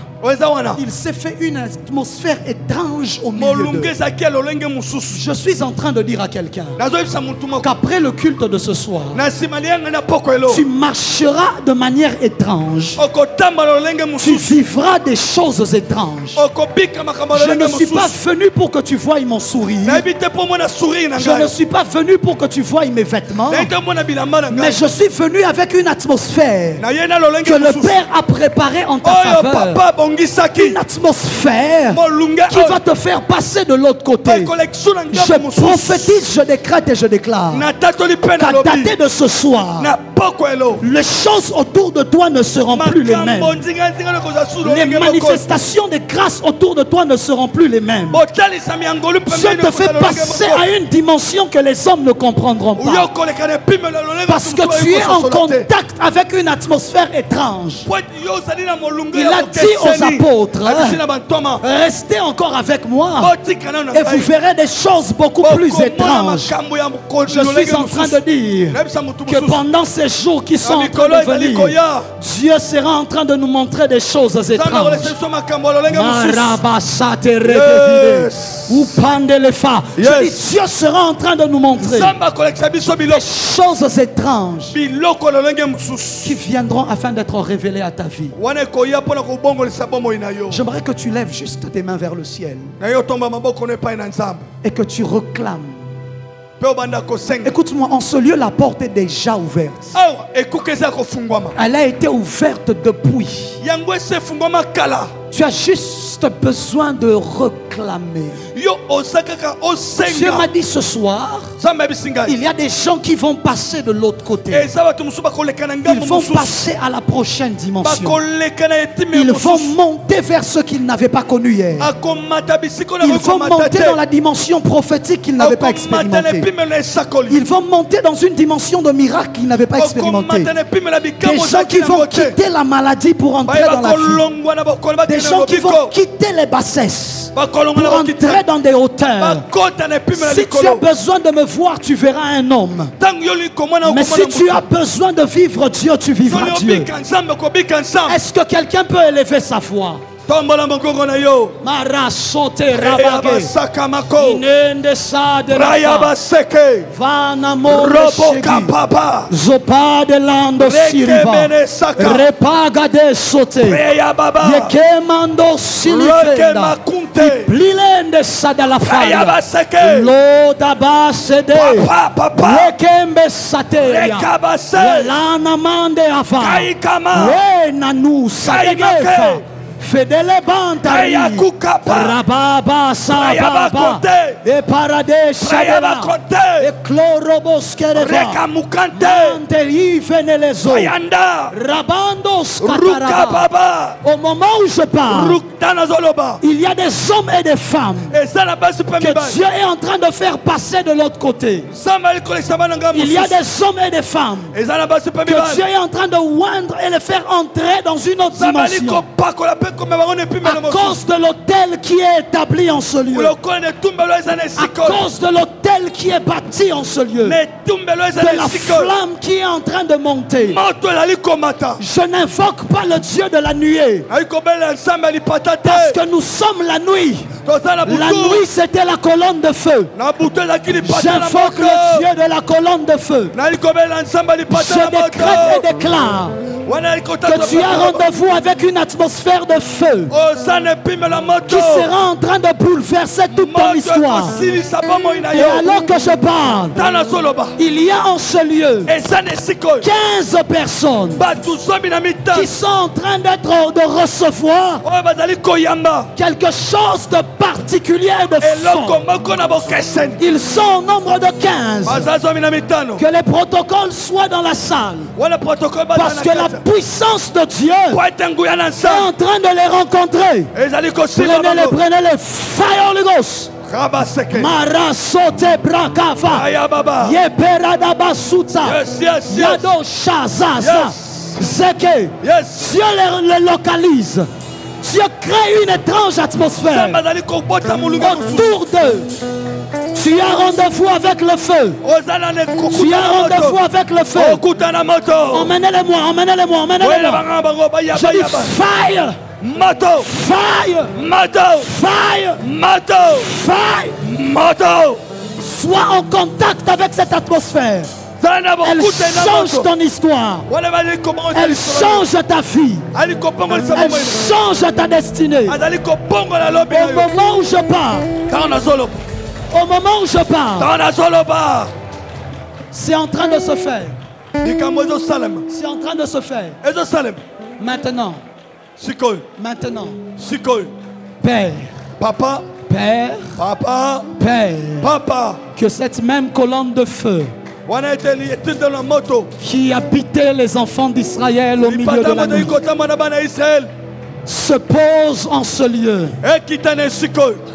il s'est fait une atmosphère étrange au milieu d'eux. Je suis en train de dire à quelqu'un qu'après le culte de ce soir, tu marcheras de manière étrange. Tu vivras des choses étranges. Je ne suis pas venu pour que tu voies mon sourire. Je ne suis pas venu pour que tu voies mes vêtements. Mais je suis venu avec une atmosphère que le Père a préparée en ta faveur. Une atmosphère qui va te faire passer de l'autre côté. Je prophétise, je décrète et je déclare qu'à dater de ce soir, les choses autour de toi ne seront plus les mêmes. Les manifestations de grâce autour de toi ne seront plus les mêmes. Dieu te fait passer à une dimension que les hommes ne comprendront pas. Parce que tu es en contact avec une atmosphère étrange. Il a dit aux apôtres, restez encore avec moi et vous verrez des choses beaucoup plus étranges. Je suis en train de dire que pendant ces jours qui sont en train de venir, Dieu sera en train de nous montrer des choses étranges. Je dis, Dieu sera en train de nous montrer des choses étranges qui viendront afin d'être révélées à ta vie. J'aimerais que tu lèves juste tes mains vers le ciel et que tu réclames. Écoute-moi, en ce lieu, la porte est déjà ouverte. Elle a été ouverte depuis. Tu as juste juste besoin de réclamer. Dieu m'a dit ce soir, il y a des gens qui vont passer de l'autre côté. Ils vont passer à la prochaine dimension. Ils vont monter vers ce qu'ils n'avaient pas connu hier. Ils vont monter dans la dimension prophétique qu'ils n'avaient pas expérimentée. Ils vont monter dans une dimension de miracle qu'ils n'avaient pas expérimenté. Des gens qui vont quitter la maladie pour entrer dans la vie. Des gens qui vont quitter les bassesses pour entrer dans des hauteurs. Si tu as besoin de me voir, tu verras un homme. Mais si tu as besoin de vivre Dieu, tu vivras Dieu. Est-ce que quelqu'un peut élever sa voix? Marasote rabage inende sadera vana moreshegi zopa de lando siriva repaga de sote yekemando silifenda iplilende sadala faya loda basede yekembe sateria lana mande afa we nanu sadegefa Fedele Bantari Rababa Sababa E Paradesh E Clorobos Kereva Mante Ifenelezo Rabandos Kataraba. Au moment où je parle, il y a des hommes et des femmes que Dieu est en train de faire passer de l'autre côté. Il y a des hommes et des femmes que Dieu est en train de oindre et les faire entrer dans une autre dimension. À cause de l'autel qui est établi en ce lieu. À cause de l'autel qui est bâti en ce lieu. De la flamme qui est en train de monter. Je n'invoque pas le Dieu de la nuée. Parce que nous sommes la nuit. La nuit c'était la colonne de feu. J'invoque le Dieu de la colonne de feu. Je décrète et déclare que tu as rendez-vous avec une atmosphère de feu qui sera en train de bouleverser toute ton histoire. Et alors que je parle, il y a en ce lieu 15 personnes qui sont en train de recevoir quelque chose de particulier de fort. Ils sont au nombre de 15. Que les protocoles soient dans la salle. Parce que la puissance de Dieu est en train de les rencontrer. Prenez-les, prenez-les. Fire Holy Ghost. Marasote Brakava Yeperadaba Suta Yado Shazaza Zeke. Dieu les localise. Dieu crée une étrange atmosphère autour d'eux. Tu as rendez-vous avec le feu. Tu as rendez-vous avec le feu. Emmenez-les-moi, emmenez-les-moi, emmenez-les-moi. Je dis fire. Moto. Fire. Moto. Fire. Moto. Fire. Moto. Sois en contact avec cette atmosphère. Elle change ton histoire. Elle change ta vie. Elle change ta destinée. Au moment où je parle. Au moment où je parle, c'est en train de se faire. C'est en train de se faire. Maintenant. Maintenant. Père. Papa. Père. Papa. Père. Papa. Que cette même colonne de feu qui habitait les enfants d'Israël au milieu de la nuit se pose en ce lieu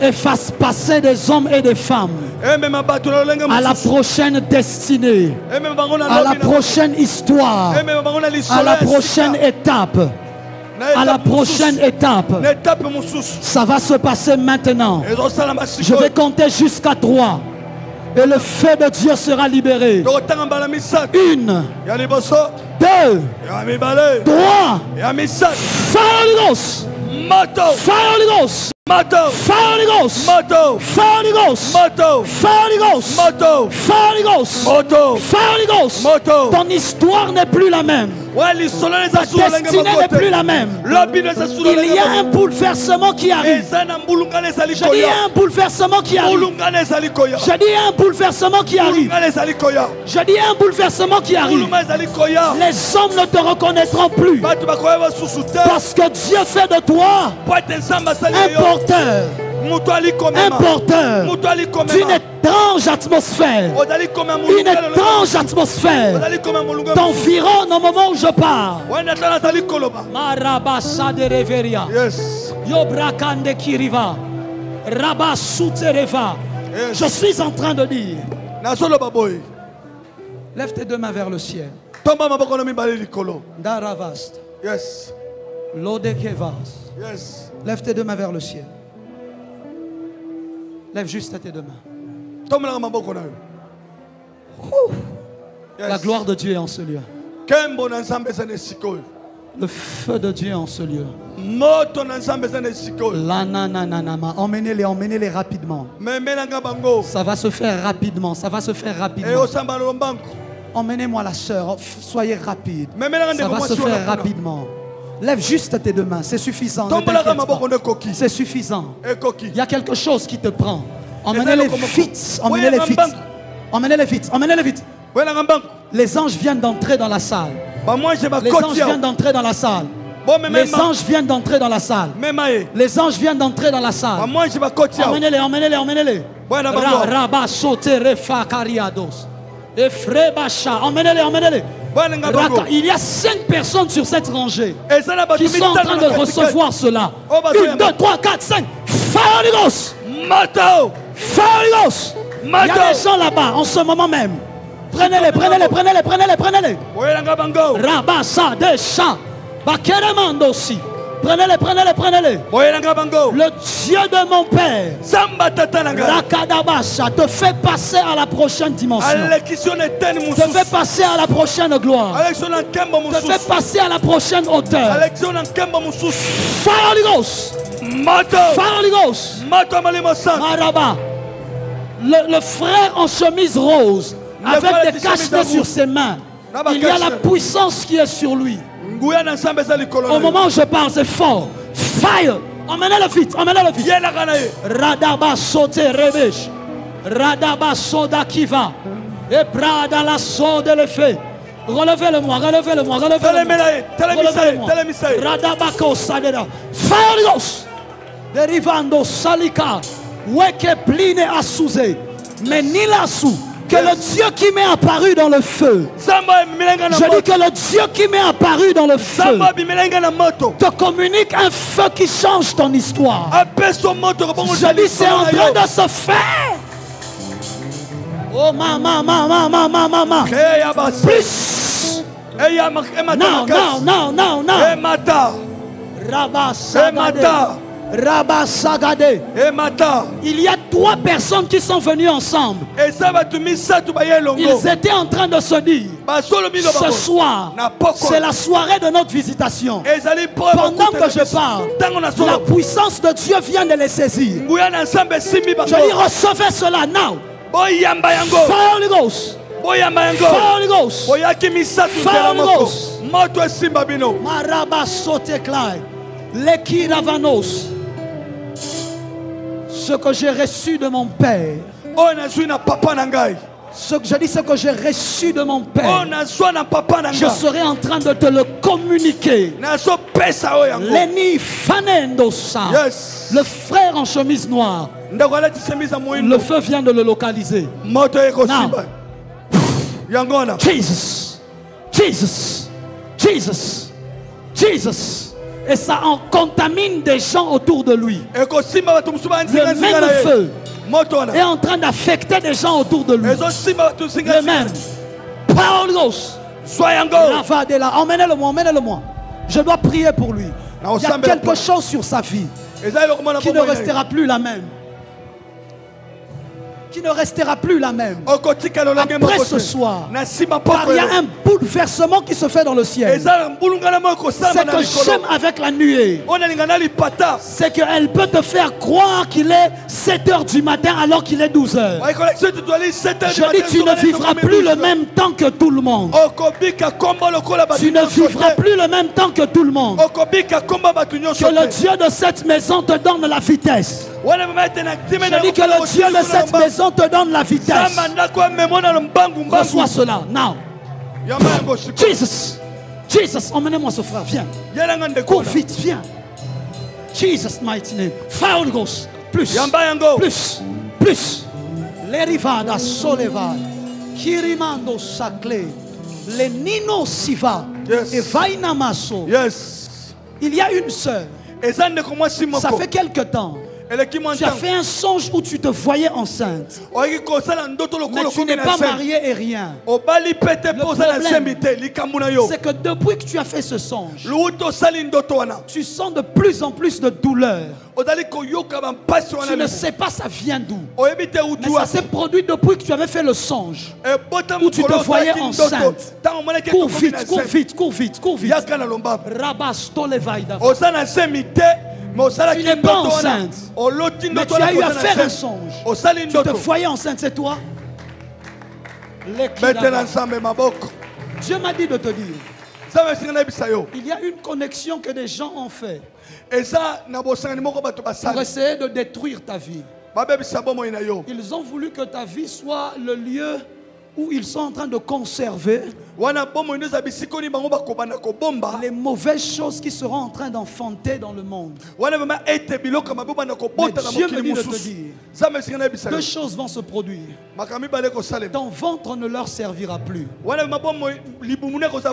et fasse passer des hommes et des femmes à la prochaine destinée, à la prochaine histoire, à la prochaine étape. À la prochaine étape. Ça va se passer maintenant. Je vais compter jusqu'à 3. Et le feu de Dieu sera libéré. 1, 2, 3. Fire Holy Ghost. Fire Holy Ghost. Moto. Fire Holy Ghost. Moto. Fire Holy Ghost. Moto. Fire Holy Ghost. Moto. Fire Holy Ghost. Moto. Fire Holy Ghost. Moto. Ton histoire n'est plus la même. Ta destinée n'est plus la même. Il y a un bouleversement qui arrive. Je dis un bouleversement qui arrive. Je dis un bouleversement qui arrive. Je dis un bouleversement qui arrive. Les hommes ne te reconnaîtront plus. Parce que Dieu fait de toi un porteur. D'une étrange atmosphère. Une étrange atmosphère t'environne au moment où je parle. Marabasa de Reveria. Yobrakande Kiriva. Rabasutereva. Je suis en train de dire. Lève tes deux mains vers le ciel. Daravast. Yes. Lodekevas. Yes. Lève tes deux mains vers le ciel. Lève juste tes deux mains. La gloire de Dieu est en ce lieu. Le feu de Dieu est en ce lieu. Emmenez-les, emmenez-les rapidement. Ça va se faire rapidement. Ça va se faire rapidement. Emmenez-moi la sœur. Soyez rapide. Ça va se faire rapidement. Lève juste tes deux mains, c'est suffisant. C'est suffisant. Il y a quelque chose qui te prend. Emmenez-les vite. Emmenez-les vite. Emmenez-les vite. Emmenez-les vite. Les anges viennent d'entrer dans la salle. Les anges viennent d'entrer dans la salle. Les anges viennent d'entrer dans la salle. Les anges viennent d'entrer dans la salle. Emmenez-les, emmenez-les, emmenez-les. Emmenez-les, emmenez-les. Il y a 5 personnes sur cette rangée qui sont en train de recevoir cela. 1, 2, 3, 4, 5. Fire Holy Ghost. Fire Holy Ghost. Il y a des gens là-bas en ce moment même. Prenez-les, prenez-les, prenez-les, prenez-les, prenez-les. Rabassa de chant. Bakeremando aussi. Prenez-les, prenez-les, prenez-les. Le Dieu de mon Père, Rakadabasha, te fait passer à la prochaine dimension. Te fait passer à la prochaine gloire. Te fait passer à la prochaine hauteur. Fire Holy Ghost. Fire Holy Ghost. Maraba. Le frère en chemise rose, avec des cache-nez sur ses mains. Il y a la puissance qui est sur lui. Au moment où je parle, c'est fort. Fire. Emmenez-le vite. Emmenez-le vite. Radaba sote rebesh. Radaba soda kiva. Et prada la sode le fait. Relevez-le-moi. Relevez-le-moi. Relevez-le-moi. Radabako sadera. Fire Ghost. Derivando salika. Weke pline asouze. Mais ni la sou. Que le Dieu qui m'est apparu dans le feu. Je dis que le Dieu qui m'est apparu dans le feu te communique un feu qui change ton histoire. Je dis c'est en train de se faire. Oh maman. Plus. Non. Rabba Sagade. Il y a 3 personnes qui sont venues ensemble. Ils étaient en train de se dire, ce soir, c'est la soirée de notre visitation. Pendant que je parle, la puissance de Dieu vient de les saisir. Je dis, recevez cela now. Fire Holy Ghost. Fire Holy Ghost. Fire Holy Ghost. Maraba Soteklai. Leki Ravanos. Ce que j'ai reçu de mon Père. Ce que je dis, ce que j'ai reçu de mon Père, je serai en train de te le communiquer. Leni Fanendosa. Le frère en chemise noire. Le feu vient de le localiser. Now. Jesus. Jesus. Jesus. Jesus. Et ça en contamine des gens autour de lui. Le même feu est en train d'affecter des gens autour de lui. Le même. Paul Ghost. Emmenez-le-moi, emmenez-le-moi. Je dois prier pour lui. Il y a quelque chose sur sa vie qui ne restera plus la même. Qui ne restera plus la même. Après ce soir, car il y a un bouleversement qui se fait dans le ciel. C'est que j'aime avec la nuée. C'est qu'elle peut te faire croire qu'il est 7 h du matin alors qu'il est 12 h. Je dis, tu ne vivras plus le même temps que tout le monde. Tu ne vivras plus le même temps que tout le monde. Que le Dieu de cette maison te donne la vitesse. Je dis que le Dieu de cette maison te donne la vitesse. Reçois cela. Now. Jesus. Jesus, emmenez-moi ce frère. Viens. Cours vite, viens. Jesus mighty name. Fire Holy Ghost. Plus. Plus. Lerivada soleva. Kirimando sakle. Le Nino Siva. Et Vaina Maso. Yes. Il y a une sœur. Ça fait quelque temps. Tu as fait un songe où tu te voyais enceinte. Mais tu n'es pas marié et rien. Le problème, c'est que depuis que tu as fait ce songe, tu sens de plus en plus de douleur. Tu ne sais pas ça vient d'où. Mais ça s'est produit depuis que tu avais fait le songe où tu te voyais enceinte. Cours vite. Rabastolevaïda. Tu n'es pas enceinte, mais tu as eu à faire un songe. Tu te voyais enceinte, c'est toi. Dieu m'a dit de te dire, il y a une connexion que des gens ont fait pour essayer de détruire ta vie. Ils ont voulu que ta vie soit le lieu où ils sont en train de conserver les mauvaises choses qui seront en train d'enfanter dans le monde. Mais Dieu me dit de te dire, deux choses vont se produire. Ton ventre ne leur servira plus.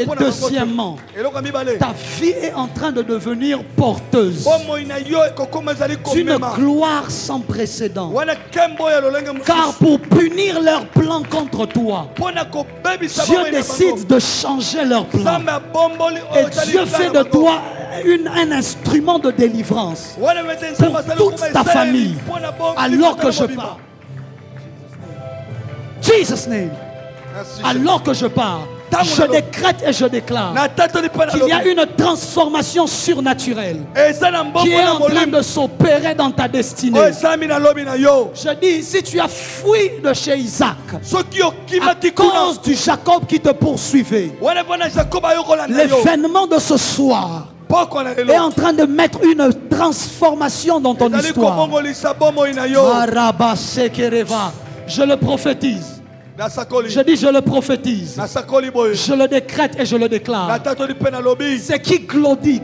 Et deuxièmement, ta vie est en train de devenir porteuse d'une gloire sans précédent. Car pour punir leurs plans contre toi, Dieu décide de changer leur plan. Et Dieu fait de toi un instrument de délivrance pour toute ta famille. Alors que je parle, Jesus name. Alors que je parle, je décrète et je déclare qu'il y a une transformation surnaturelle qui est en train de s'opérer dans ta destinée. Je dis, si tu as fui de chez Isaac à cause du Jacob qui te poursuivait, l'événement de ce soir est en train de mettre une transformation dans ton histoire. Je le prophétise. Je dis, je le prophétise. Je le décrète et je le déclare. C'est qui Glody.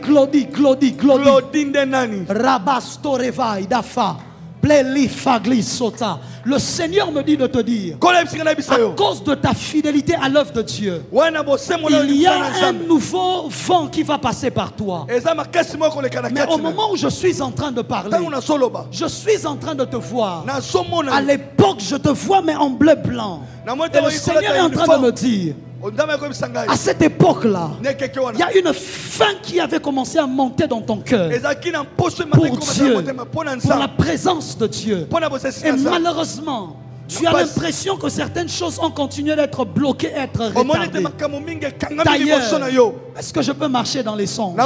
Rabastorevai Dafa. Le Seigneur me dit de te dire, à cause de ta fidélité à l'œuvre de Dieu, il y a un nouveau vent qui va passer par toi. Mais au moment où je suis en train de parler, je suis en train de te voir. À l'époque, je te vois, mais en bleu blanc. Et le Seigneur est en train de me dire, à cette époque-là, il y a une faim qui avait commencé à monter dans ton cœur pour Dieu, pour la présence de Dieu. Et malheureusement, tu as l'impression que certaines choses ont continué d'être bloquées, être retardées. D'ailleurs, est-ce que je peux marcher dans les songes?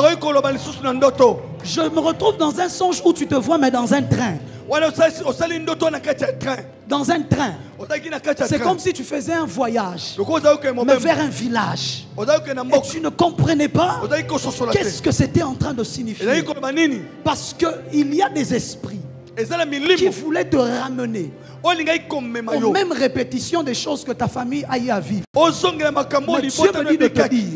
Je me retrouve dans un songe où tu te vois, mais dans un train. Dans un train. C'est comme si tu faisais un voyage, mais vers un village. Et tu ne comprenais pas qu'est-ce que c'était en train de signifier. Parce qu'il y a des esprits qui voulaient te ramener aux mêmes répétitions des choses que ta famille a eu à vivre. Mais Dieu me dit de te dire,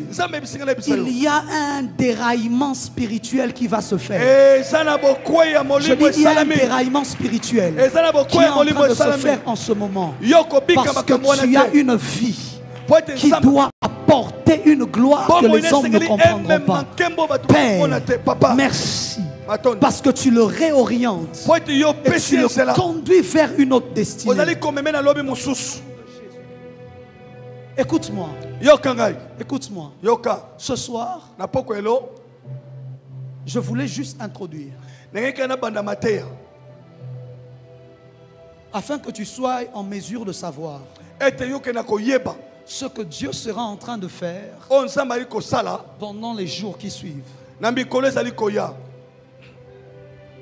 il y a un déraillement spirituel qui va se faire. Je dis, il y a un déraillement spirituel qui est en train de se faire en ce moment. Parce que tu as une vie qui doit apporter une gloire que les hommes ne comprendront pas. Père, merci. Parce que tu le réorientes et tu le conduis vers une autre destinée. Écoute-moi. Écoute-moi. Ce soir, je voulais juste introduire, afin que tu sois en mesure de savoir ce que Dieu sera en train de faire pendant les jours qui suivent.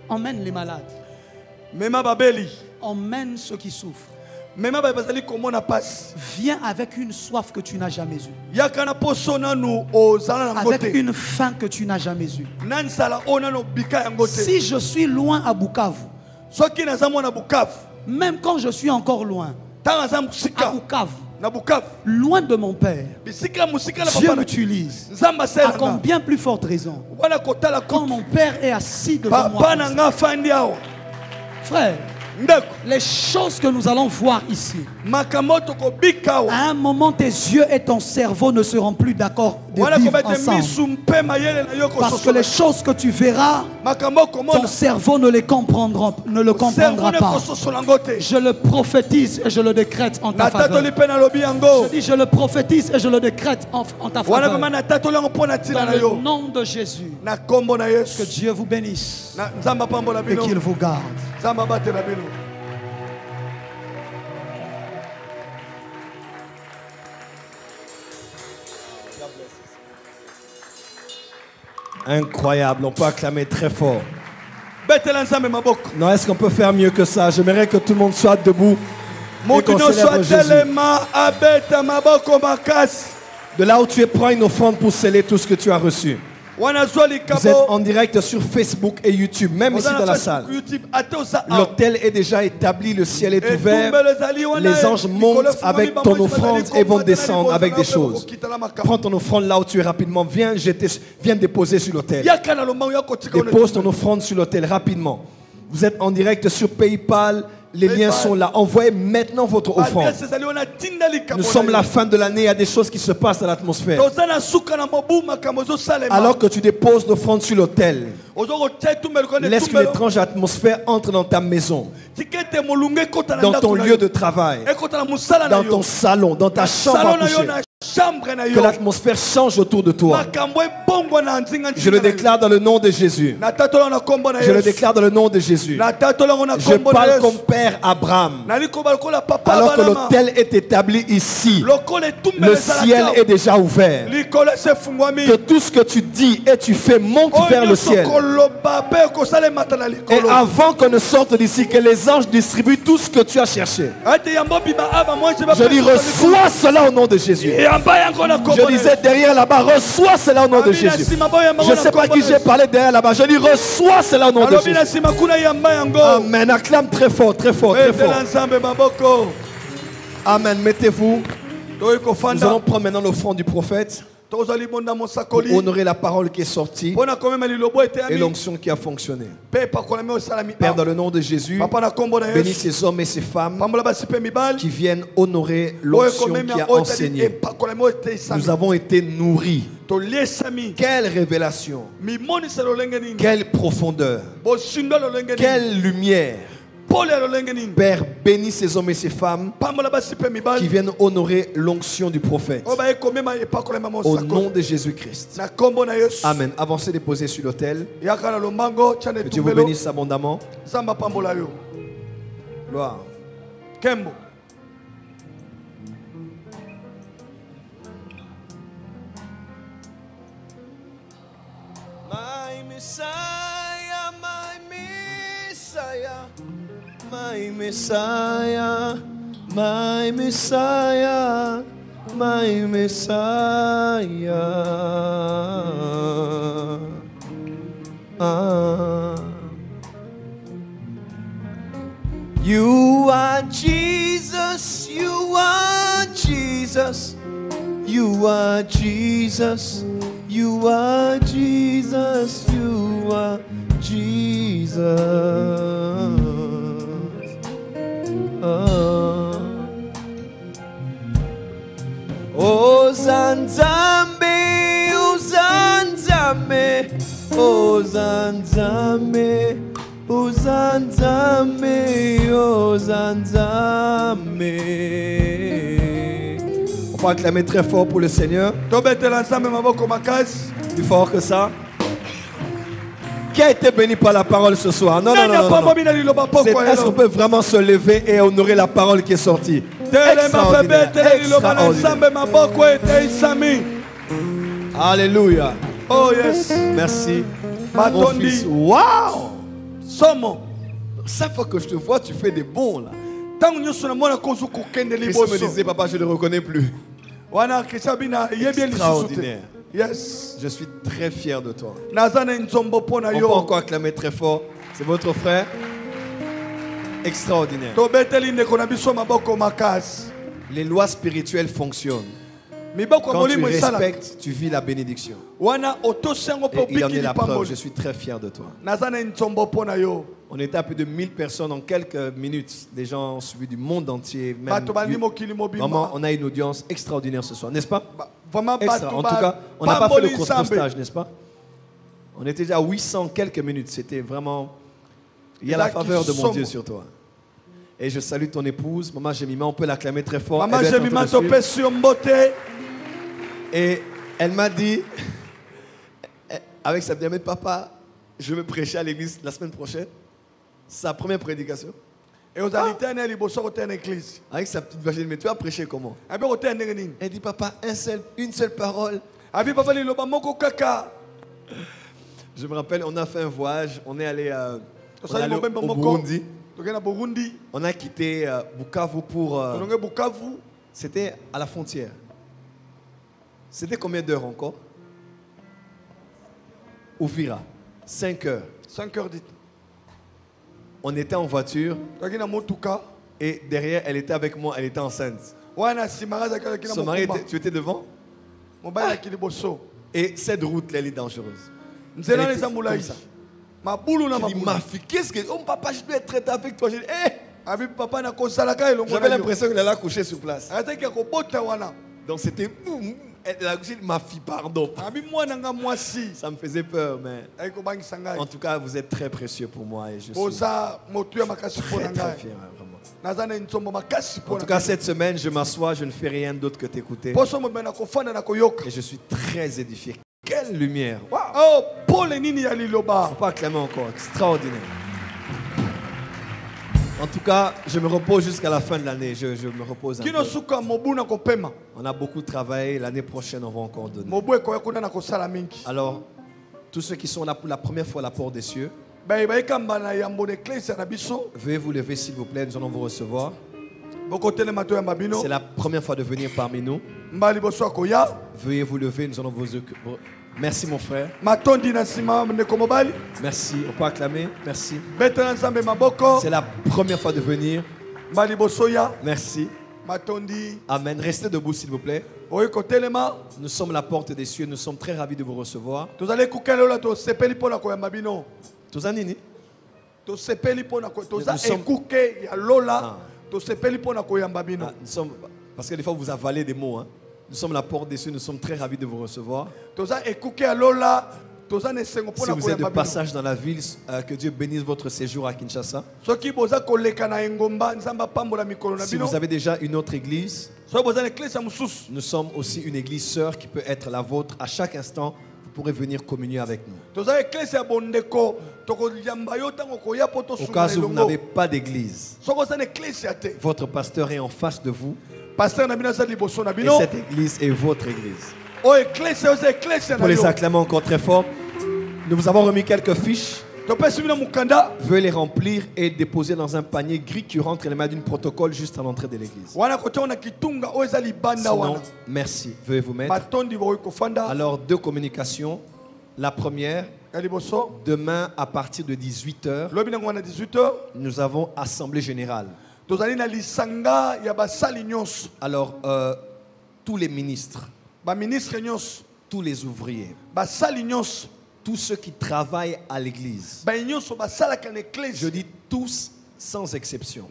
Emmène les malades. Emmène ceux qui souffrent. Viens avec une soif que tu n'as jamais eue. Avec une faim que tu n'as jamais eue. Si je suis loin à Bukavu, même quand je suis encore loin, à Bukavu, loin de mon Père, Dieu m'utilise. À combien plus forte raison quand mon Père est assis devant moi. Frère, les choses que nous allons voir ici, à un moment tes yeux et ton cerveau ne seront plus d'accord de vivre ensemble. Parce que les choses que tu verras, ton cerveau ne les comprendra pas. Je le prophétise et je le décrète en ta faveur. Je dis je le prophétise et je le décrète en ta faveur. Dans le nom de Jésus, que Dieu vous bénisse et qu'il vous garde. Incroyable, on peut acclamer très fort. Non, est-ce qu'on peut faire mieux que ça? J'aimerais que tout le monde soit debout et qu'on célèbre Jésus. De là où tu es, prends une offrande pour sceller tout ce que tu as reçu. Vous êtes en direct sur Facebook et YouTube, même ici dans la salle. L'autel est déjà établi, le ciel est ouvert. Les anges montent avec ton offrande et vont descendre avec des choses. Prends ton offrande là où tu es rapidement. Viens déposer sur l'autel. Dépose ton offrande sur l'autel rapidement. Vous êtes en direct sur PayPal. Les liens sont là. Envoyez maintenant votre offrande. Nous sommes à la fin de l'année. Il y a des choses qui se passent dans l'atmosphère. Alors que tu déposes l'offrande sur l'autel, laisse que l'étrange atmosphère entre dans ta maison, dans ton lieu de travail, dans ton salon, dans ta chambre à coucher. Que l'atmosphère change autour de toi. Je le déclare dans le nom de Jésus. Je le déclare dans le nom de Jésus. Je parle comme Père Abraham. Alors que l'autel est établi ici, le ciel est déjà ouvert. Que tout ce que tu dis et tu fais monte vers le ciel. Et avant qu'on ne sorte d'ici, que les anges distribuent tout ce que tu as cherché. Je dis reçois cela au nom de Jésus. Je disais derrière là-bas, reçois cela au nom de Jésus. Je ne sais pas qui j'ai parlé derrière là-bas. Je dis reçois cela au nom de Jésus. Amen. Acclame très fort, très fort, très fort. Amen. Mettez-vous. Nous allons prendre maintenant l'offrande du prophète pour honorer la parole qui est sortie et l'onction qui a fonctionné. Père, dans le nom de Jésus, bénis ces hommes et ces femmes qui viennent honorer l'onction qui a enseigné. Nous avons été nourris. Quelle révélation, quelle profondeur, quelle lumière. Père, bénis ces hommes et ces femmes qui viennent honorer l'onction du prophète. Au nom de Jésus-Christ. Amen. Avancez, déposez sur l'autel. Que Dieu vous bénisse abondamment. Gloire. My Messiah, my Messiah. My Messiah, my Messiah, my Messiah. You are Jesus, you are Jesus, you are Jesus, you are Jesus, you are Jesus. Ozanzame, Ozanzame, Ozanzame, Ozanzame, Ozanzame. On peut acclamer très fort pour le Seigneur. Plus fort que ça. Qui a été béni par la parole ce soir? Non, non, non, non, non. Est-ce qu'on peut vraiment se lever et honorer la parole qui est sortie? Alléluia. Oh yes. Merci. Mon fils. Wow. Chaque fois que je te vois, tu fais des bons là. Christian me disait, papa, je ne le reconnais plus. Extraordinaire. Yes. Je suis très fier de toi. On peut encore acclamer très fort. C'est votre frère. Extraordinaire. Les lois spirituelles fonctionnent. Quand tu respectes, tu vis la bénédiction. Et il en est la preuve. Je suis très fier de toi. On était à plus de 1000 personnes en quelques minutes. Des gens ont suivi du monde entier. Vraiment, on a une audience extraordinaire ce soir, n'est-ce pas? Extra. En tout cas, on n'a pas fait le cross-postage, n'est-ce pas? On était déjà à 800 quelques minutes. C'était vraiment... Il y a la faveur de mon Dieu sur toi. Et je salue ton épouse. Maman Jemima, on peut l'acclamer très fort. Maman Jemima, et elle m'a dit, avec sa bien-aimée, papa, je vais prêcher à l'église la semaine prochaine. Sa première prédication. Avec sa petite vagine, mais tu vas prêcher comment? Elle dit, papa, une seule parole. Je me rappelle, on a fait un voyage, on est allé au Burundi. On a quitté Bukavu pour... C'était à la frontière. C'était combien d'heures encore? Ouvira. 5 heures. 5 heures dites. On était en voiture. Et derrière, elle était avec moi, elle était enceinte. Son mari, tu étais devant? Et cette route, elle est dangereuse. Elle était comme ça. Je dis, ma fille, qu'est-ce que... Oh papa, je dois être traité avec toi. Je dis, j'avais l'impression qu'elle allait accoucher sur place. Donc c'était... Elle a accouché, ma fille, pardon. Ça me faisait peur, mais... En tout cas, vous êtes très précieux pour moi et je suis très fier, vraiment. En tout cas, cette semaine, je m'assois, je ne fais rien d'autre que t'écouter. Et je suis très édifié. Quelle lumière! Wow. Oh, Paul et Nini Aliloba. Faut pas acclamer encore. Extraordinaire. En tout cas, je me repose jusqu'à la fin de l'année. Je me repose un peu. On a beaucoup travaillé. L'année prochaine, on va encore donner. Alors, tous ceux qui sont là pour la première fois à la porte des cieux, veuillez vous lever s'il vous plaît. Nous allons vous recevoir. C'est la première fois de venir parmi nous. Veuillez vous lever, nous allons vous occuper. Merci mon frère. Merci, on peut acclamer. Merci. C'est la première fois de venir. Merci. Amen. Restez debout s'il vous plaît. Nous sommes à la porte des cieux, nous sommes très ravis de vous recevoir. Parce que des fois vous avalez des mots. Nous sommes à la porte des cieux, nous sommes très ravis de vous recevoir. Si vous êtes de passage dans la ville, que Dieu bénisse votre séjour à Kinshasa. Si vous avez déjà une autre église, nous sommes aussi une église sœur qui peut être la vôtre. À chaque instant, vous pourrez venir communier avec nous. Au cas où vous n'avez pas d'église, votre pasteur est en face de vous. Et cette église est votre église. Pour les acclamer encore très fort, nous vous avons remis quelques fiches. Veuillez les remplir et déposer dans un panier gris qui rentre les mains d'une protocole juste à l'entrée de l'église. Sinon, merci. Veuillez vous mettre. Alors, 2 communications. La première, demain à partir de 18h, nous avons assemblée générale. Alors, tous les ministres, tous les ouvriers, tous ceux qui travaillent à l'église, je dis tous sans exception.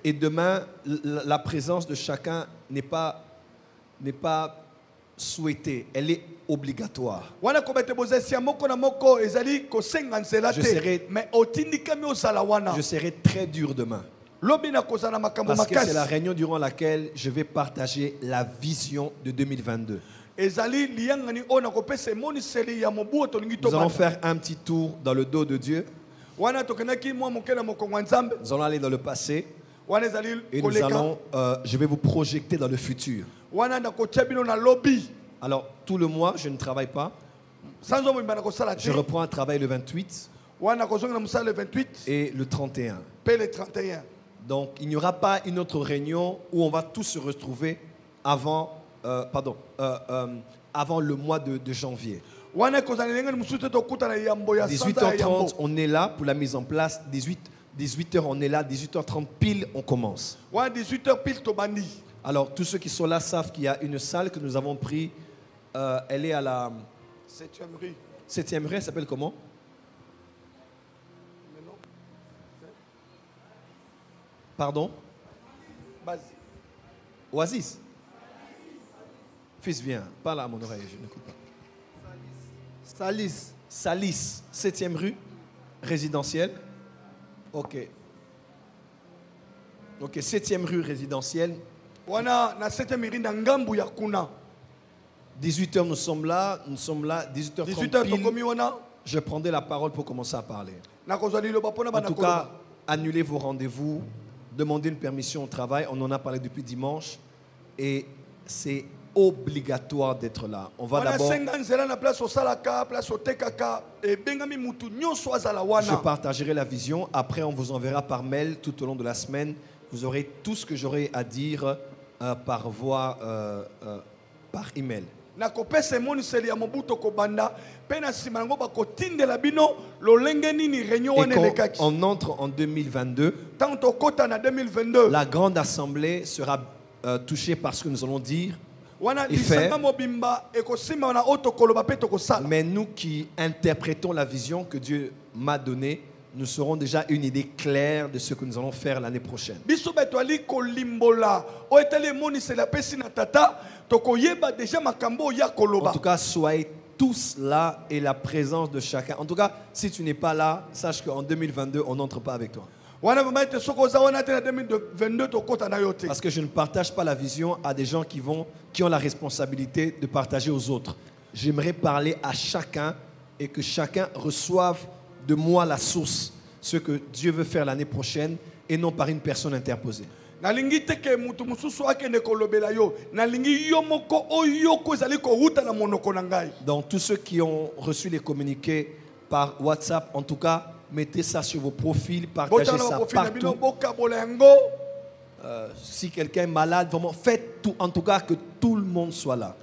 Et demain, la présence de chacun n'est pas souhaitée, elle est obligatoire. Je serai très dur demain. Parce que c'est la réunion durant laquelle je vais partager la vision de 2022. Nous allons faire un petit tour dans le dos de Dieu. Nous allons aller dans le passé. Et nous allons, je vais vous projeter dans le futur. Alors, tout le mois, je ne travaille pas. Je reprends un travail le 28 et le 31. Donc, il n'y aura pas une autre réunion où on va tous se retrouver avant, avant le mois de janvier. 18h30, on est là pour la mise en place. 18h, on est là. 18h30 pile, on commence. Alors, tous ceux qui sont là savent qu'il y a une salle que nous avons prise. Elle est à la 7e rue. Elle s'appelle comment? Pardon? Oasis. Fils, viens. Parle à mon oreille, je n'écoute pas. Salis, 7e rue, résidentielle. Ok. Ok, 7e rue résidentielle. 18h, nous sommes là. 18h30 pile. Je prendrai la parole pour commencer à parler. En tout cas, annulez vos rendez-vous. Demandez une permission au travail. On en a parlé depuis dimanche. Et c'est obligatoire d'être là. On va d'abord... Je partagerai la vision. Après, on vous enverra par mail tout au long de la semaine. Vous aurez tout ce que j'aurai à dire par voie, par email. Et quand on entre en 2022, la grande assemblée sera touchée par ce que nous allons dire et faire. Mais nous qui interprétons la vision que Dieu m'a donnée, nous aurons déjà une idée claire de ce que nous allons faire l'année prochaine. En tout cas, soyez tous là et la présence de chacun. En tout cas, si tu n'es pas là, sache qu'en 2022, on n'entre pas avec toi. Parce que je ne partage pas la vision à des gens qui ont la responsabilité de partager aux autres. J'aimerais parler à chacun et que chacun reçoive de moi la source, ce que Dieu veut faire l'année prochaine et non par une personne interposée. Donc tous ceux qui ont reçu les communiqués par WhatsApp, en tout cas, mettez ça sur vos profils, partagez ça partout. Si quelqu'un est malade, vraiment, faites tout, en tout cas que tout le monde soit là.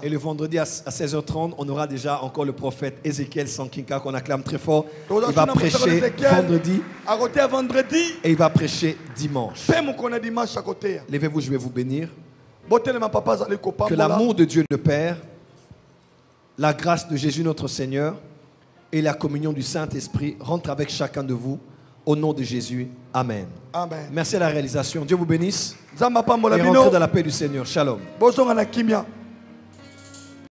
Et le vendredi à 16h30, on aura déjà encore le prophète Ézéchiel Sankinka qu'on acclame très fort. Il va prêcher vendredi et il va prêcher dimanche. Levez-vous, je vais vous bénir. Que l'amour de Dieu le Père, la grâce de Jésus notre Seigneur et la communion du Saint-Esprit rentrent avec chacun de vous. Au nom de Jésus, Amen. Amen. Merci à la réalisation. Dieu vous bénisse. Et rentrez dans la paix du Seigneur. Shalom.